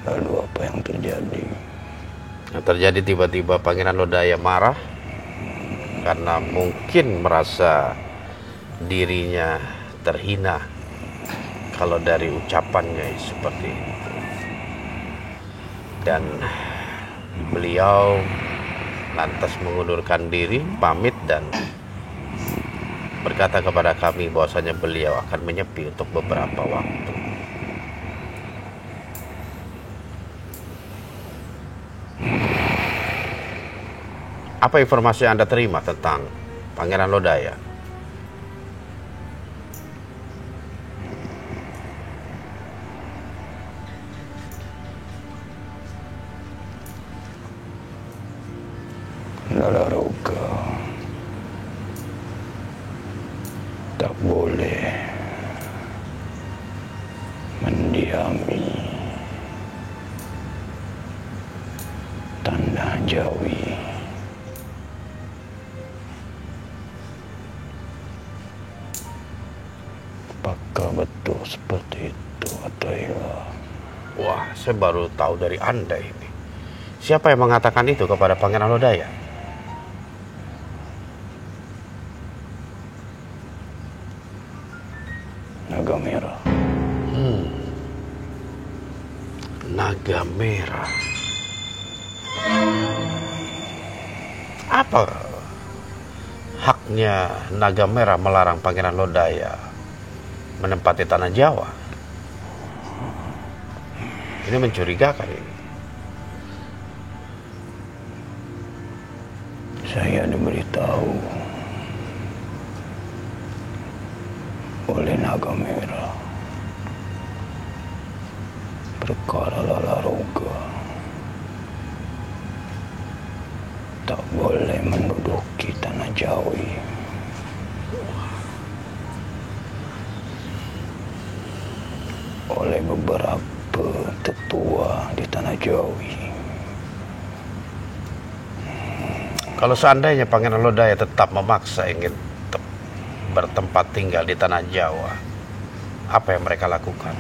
[SPEAKER 2] Lalu apa yang terjadi?
[SPEAKER 3] Yang terjadi tiba-tiba Pangeran Lodaya marah karena mungkin merasa dirinya terhina kalau dari ucapannya seperti itu. Dan beliau lantas mengundurkan diri, pamit dan berkata kepada kami bahwasanya beliau akan menyepi untuk beberapa waktu. Apa informasi yang Anda terima tentang Pangeran Lodaya?
[SPEAKER 2] Lara Roga tak boleh mendiami tanah Jawi. Apakah betul seperti itu, Ataila?
[SPEAKER 3] Wah, saya baru tahu dari Anda ini. Siapa yang mengatakan itu kepada Pangeran Lodaya?
[SPEAKER 2] Naga Merah.
[SPEAKER 3] Naga Merah. Apa haknya Naga Merah melarang Pangeran Lodaya menempati tanah Jawa? Ini mencurigakan ini.
[SPEAKER 2] Saya diberitahu oleh Naga Merah perkara Lara Roga tak boleh menduduki tanah Jawi. Oleh beberapa tetua di tanah Jawi.
[SPEAKER 3] Kalau seandainya Pangeran Lodaya tetap memaksa ingin bertempat tinggal di tanah Jawa, apa yang mereka lakukan?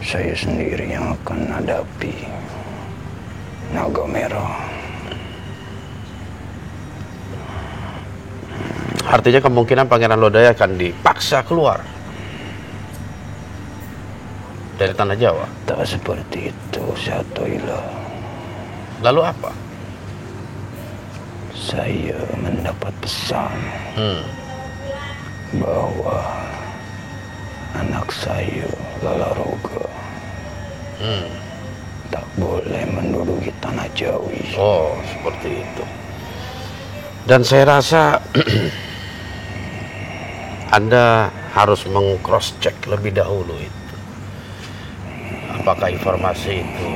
[SPEAKER 2] Saya sendiri yang akan hadapi Naga Merah.
[SPEAKER 3] Artinya kemungkinan Pangeran Lodaya akan dipaksa keluar dari tanah Jawa.
[SPEAKER 2] Tak seperti itu, Satoila.
[SPEAKER 3] Lalu apa?
[SPEAKER 2] Saya mendapat pesan bahwa anak saya, Lara Roga, tak boleh menduduki tanah Jawi.
[SPEAKER 3] Oh, seperti itu. Dan saya rasa Anda harus meng-cross check lebih dahulu itu. Apakah informasi itu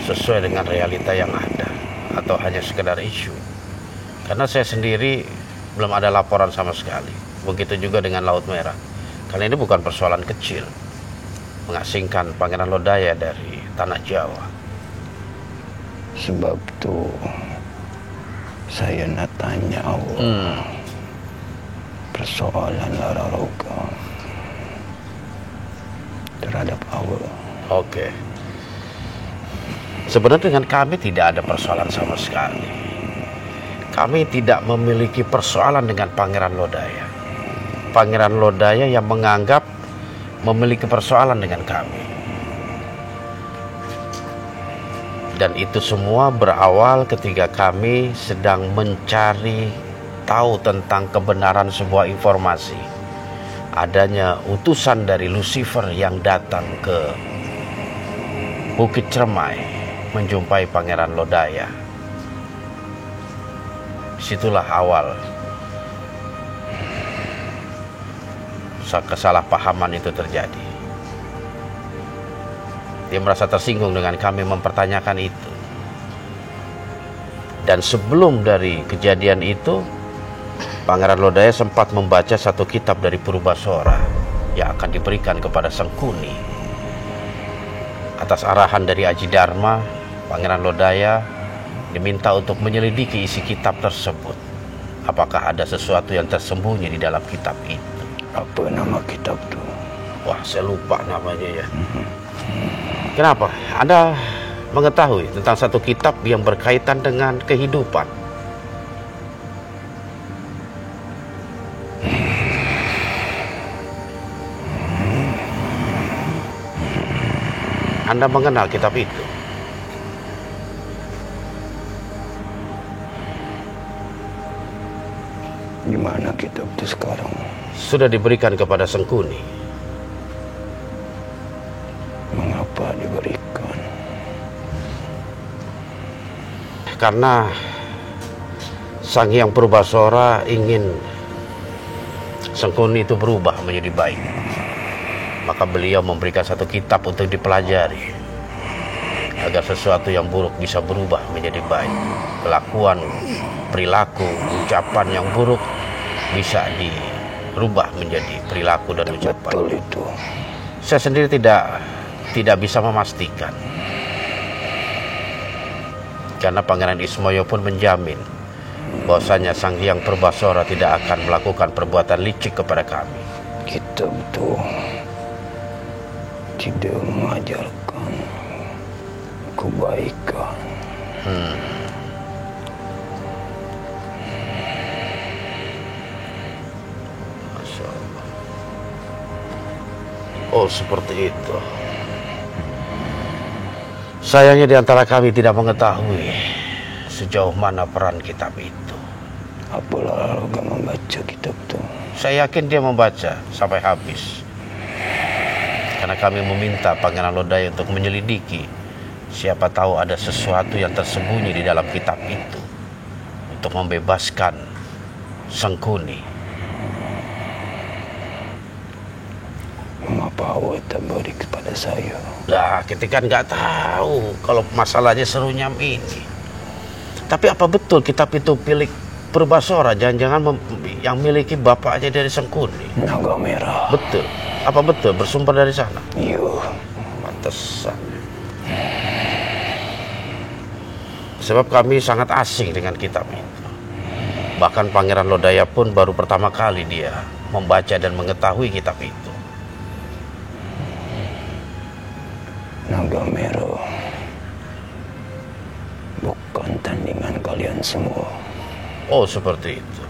[SPEAKER 3] sesuai dengan realita yang ada atau hanya sekedar isu? Karena saya sendiri belum ada laporan sama sekali. Begitu juga dengan Laut Merah. Karena ini bukan persoalan kecil, mengasingkan Pangeran Lodaya dari tanah Jawa.
[SPEAKER 2] Sebab itu
[SPEAKER 9] Saya nak tanya awak persoalan lara roga terhadap awak.
[SPEAKER 3] Oke. Sebenarnya dengan kami tidak ada persoalan sama sekali. Kami tidak memiliki persoalan dengan Pangeran Lodaya. Pangeran Lodaya yang menganggap memiliki persoalan dengan kami. Dan itu semua berawal ketika kami sedang mencari tahu tentang kebenaran sebuah informasi. Adanya utusan dari Lucifer yang datang ke Bukit Cermai menjumpai Pangeran Lodaya. Situlah awal kesalahpahaman itu terjadi. Dia merasa tersinggung dengan kami mempertanyakan itu. Dan sebelum dari kejadian itu, Pangeran Lodaya sempat membaca satu kitab dari Purbasora yang akan diberikan kepada Sengkuni. Atas arahan dari Aji Dharma, Pangeran Lodaya diminta untuk menyelidiki isi kitab tersebut. Apakah ada sesuatu yang tersembunyi di dalam kitab itu?
[SPEAKER 9] Apa nama kitab itu?
[SPEAKER 3] Wah, saya lupa namanya ya. Kenapa? Anda mengetahui tentang satu kitab yang berkaitan dengan kehidupan. Anda mengenal kitab itu?
[SPEAKER 9] Di mana kitab itu sekarang?
[SPEAKER 3] Sudah diberikan kepada Sengkuni.
[SPEAKER 9] Mengapa diberikan?
[SPEAKER 3] Karena Sang Hyang Purbasora ingin Sengkuni itu berubah menjadi baik. Maka beliau memberikan satu kitab untuk dipelajari agar sesuatu yang buruk bisa berubah menjadi baik. Kelakuan, perilaku, ucapan yang buruk bisa dirubah menjadi perilaku dan ucapan.
[SPEAKER 9] Betul itu.
[SPEAKER 3] Saya sendiri tidak bisa memastikan. Karena Pangeran Ismoyo pun menjamin bahwasanya Sang Hyang Purbasora tidak akan melakukan perbuatan licik kepada kami.
[SPEAKER 9] Kitab itu tidak mengajarkan kebaikan.
[SPEAKER 3] Masya Allah. Oh, seperti itu. Sayangnya di antara kami tidak mengetahui sejauh mana peran kitab itu.
[SPEAKER 9] Apalah Roga membaca kitab itu?
[SPEAKER 3] Saya yakin dia membaca sampai habis. Karena kami meminta Pangeran Lodaya untuk menyelidiki. Siapa tahu ada sesuatu yang tersembunyi di dalam kitab itu untuk membebaskan Sengkuni.
[SPEAKER 9] Mengapa awak tak beri kepada saya?
[SPEAKER 3] Lah, kita kan nggak tahu kalau masalahnya serunya ini. Tapi apa betul kitab itu milik Purbasora? Jangan-jangan yang miliki bapaknya dari Sengkuni?
[SPEAKER 9] Naga Merah.
[SPEAKER 3] Betul. Apa betul bersumber dari sana?
[SPEAKER 9] Iya.
[SPEAKER 3] Pantesan. Sebab kami sangat asing dengan kitab itu. Bahkan Pangeran Lodaya pun baru pertama kali dia membaca dan mengetahui kitab itu.
[SPEAKER 9] Naga Merah bukan tandingan kalian semua.
[SPEAKER 3] Oh, seperti itu.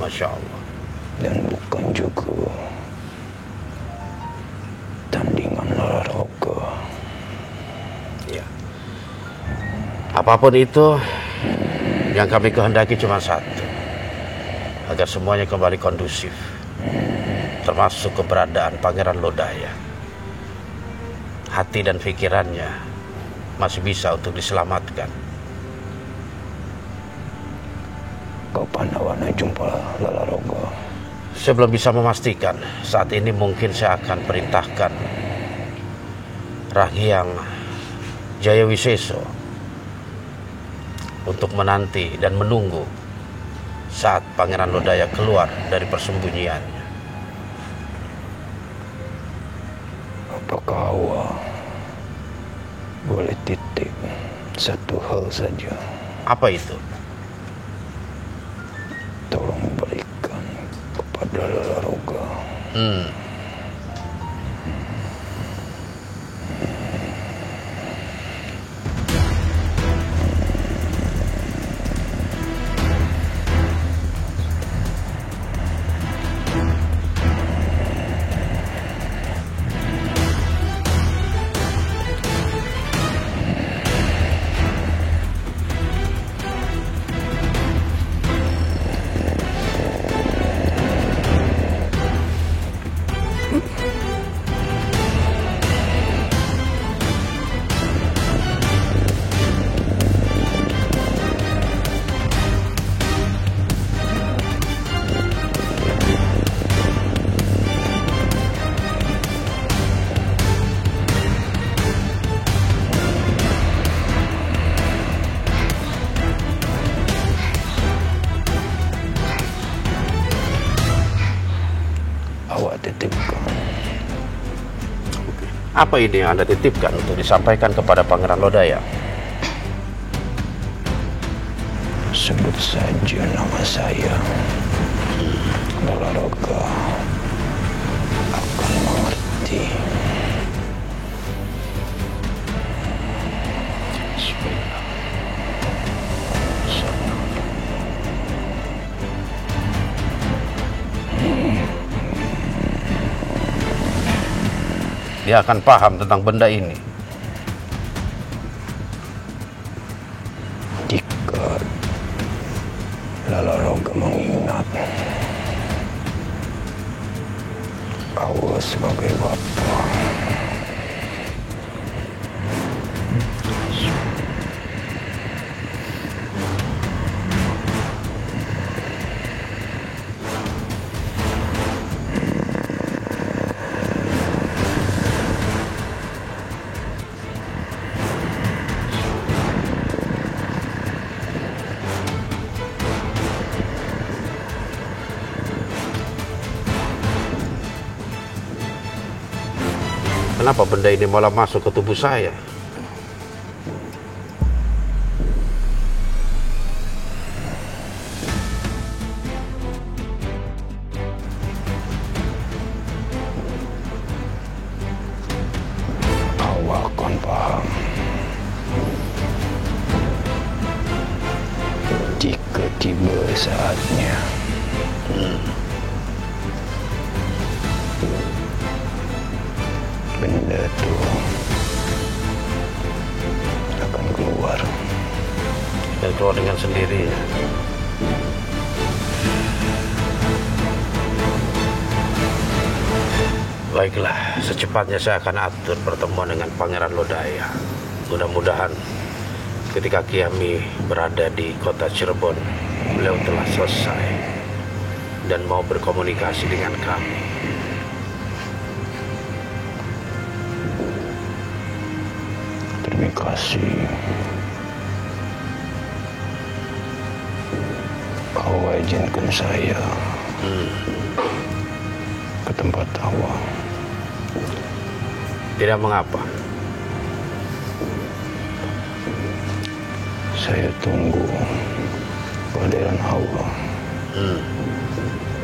[SPEAKER 3] Masya Allah.
[SPEAKER 9] Dan bukan juga tandingan lara roga.
[SPEAKER 3] Ya. Apapun itu, yang kami kehendaki cuma satu. Agar semuanya kembali kondusif. Termasuk keberadaan Pangeran Lodaya. Hati dan pikirannya masih bisa untuk diselamatkan.
[SPEAKER 9] Kapan awak nak jumpa Lala Roga?
[SPEAKER 3] Saya belum bisa memastikan. Saat ini mungkin saya akan perintahkan Rahyang Jayawiseso untuk menanti dan menunggu saat Pangeran Lodaya keluar dari persembunyiannya.
[SPEAKER 9] Apakah awak boleh titip satu hal saja.
[SPEAKER 3] Apa itu?
[SPEAKER 9] Tolong berikan kepada Lalaroga. Awak titipkan.
[SPEAKER 3] Apa ini yang Anda titipkan untuk disampaikan kepada Pangeran Lodaya?
[SPEAKER 9] Sebut saja nama saya. Lalaroga akan mengerti.
[SPEAKER 3] Dia akan paham tentang benda ini.
[SPEAKER 9] Jika Lalaroga mengingat Awa sebagai bapa,
[SPEAKER 3] kenapa benda ini malah masuk ke tubuh saya?
[SPEAKER 9] Awak akan paham jika tiba saatnya. Benda itu akan keluar.
[SPEAKER 3] Dan keluar dengan sendirinya. Baiklah, secepatnya saya akan atur pertemuan dengan Pangeran Lodaya. Mudah-mudahan ketika kami berada di kota Cirebon, beliau telah selesai dan mau berkomunikasi dengan kami.
[SPEAKER 9] Terima kasih. Awak izinkan saya ke tempat awak.
[SPEAKER 3] Tidak mengapa.
[SPEAKER 9] Saya tunggu kehadiran awak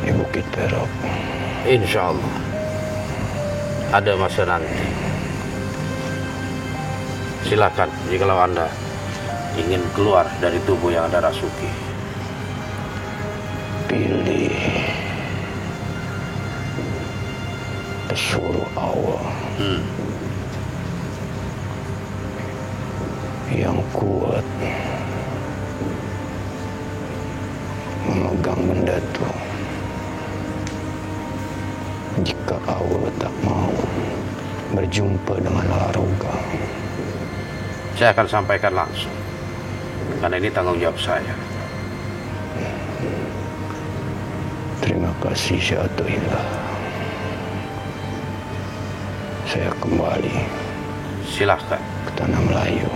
[SPEAKER 9] di Bukit Perak.
[SPEAKER 3] Insya Allah ada masa nanti. Silakan jikalau Anda ingin keluar dari tubuh yang Anda rasuki.
[SPEAKER 9] Pilih pesuruh awak yang kuat memegang benda itu. Jika awak tak mau berjumpa dengan Lalaroga,
[SPEAKER 3] Saya akan sampaikan langsung, karena ini tanggung jawab saya.
[SPEAKER 9] terima kasih Syatuillah. Saya kembali
[SPEAKER 3] Silahkan.
[SPEAKER 9] ke Tanah Melayu.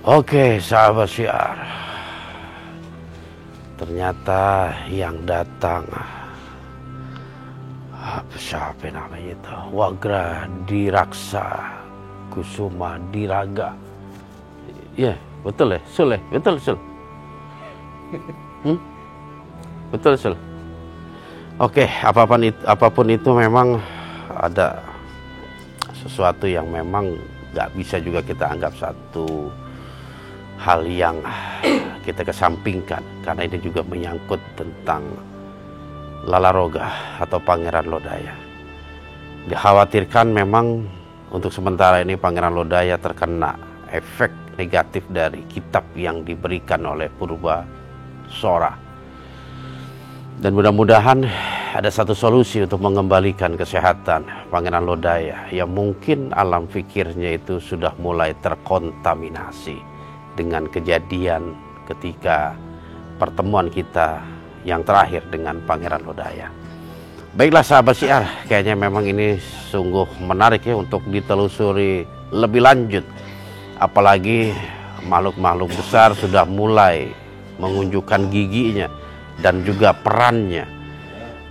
[SPEAKER 3] Oke, sahabat syiar. Ternyata yang datang siapa namanya itu? Wagra Diraksa Kusuma Diraga. Ya, betul ya? Sul ya? Betul, Sul. Betul, Sul. Oke, apapun itu memang ada sesuatu yang memang nggak bisa juga kita anggap satu hal yang kita kesampingkan, karena ini juga menyangkut tentang Lalaroga atau Pangeran Lodaya. Dikhawatirkan memang untuk sementara ini Pangeran Lodaya terkena efek negatif dari kitab yang diberikan oleh Purba Sora. Dan mudah-mudahan ada satu solusi untuk mengembalikan kesehatan Pangeran Lodaya yang mungkin alam pikirnya itu sudah mulai terkontaminasi dengan kejadian ketika pertemuan kita yang terakhir dengan Pangeran Lodaya. Baiklah sahabat syiar, kayaknya memang ini sungguh menarik ya untuk ditelusuri lebih lanjut. Apalagi makhluk-makhluk besar sudah mulai mengunjukkan giginya dan juga perannya.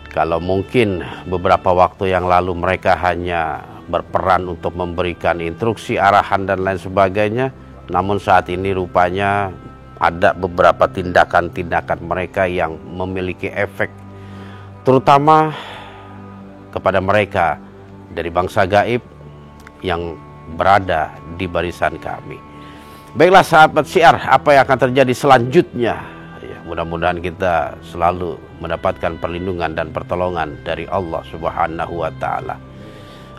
[SPEAKER 3] Kalau mungkin beberapa waktu yang lalu mereka hanya berperan untuk memberikan instruksi, arahan dan lain sebagainya, namun saat ini rupanya ada beberapa tindakan-tindakan mereka yang memiliki efek, terutama kepada mereka dari bangsa gaib yang berada di barisan kami. Baiklah sahabat syiar, apa yang akan terjadi selanjutnya? Ya, mudah-mudahan kita selalu mendapatkan perlindungan dan pertolongan dari Allah Subhanahu wa Ta'ala.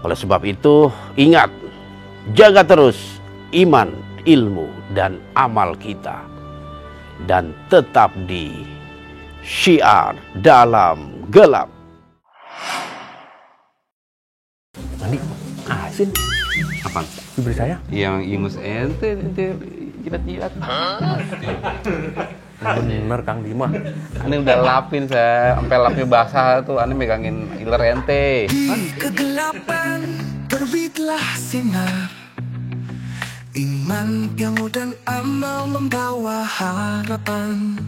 [SPEAKER 3] Oleh sebab itu, ingat, jaga terus iman, ilmu, dan amal kita, dan tetap di Syiar Dalam Gelap.
[SPEAKER 1] Mandi, asin. Apaan? Bibir saya? Yang ingus ente jilat-jilat.
[SPEAKER 2] Bener Kang Dima.
[SPEAKER 1] Ini udah lapin saya, sampai lapnya basah tuh. Ini megangin iler ente.
[SPEAKER 10] Kegelapan terbitlah sinar, iman, ilmu dan amal membawa harapan.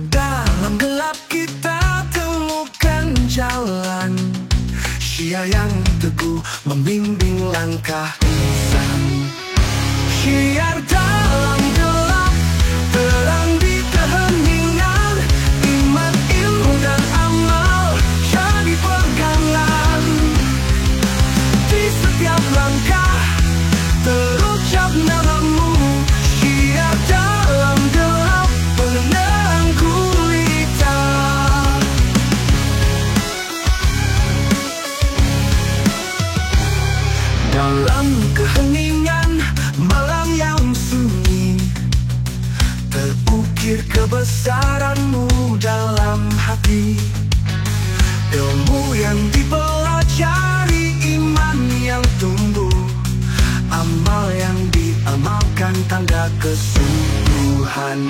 [SPEAKER 10] Dalam gelap kita temukan jalan, Syiar yang teguh membimbing langkah insan. Syiar dalam gelap, terang di keheningan, iman, ilmu dan amal jadi pegangan. Di setiap langkah terucap namamu, Syiar dalam gelap, penerang gulita. Dalam keheningan malam yang sunyi, terukir kebesaranmu dalam hati. Ilmu yang dipelajari, iman yang tumbuh, amal yang diamalkan, tanda kesungguhan.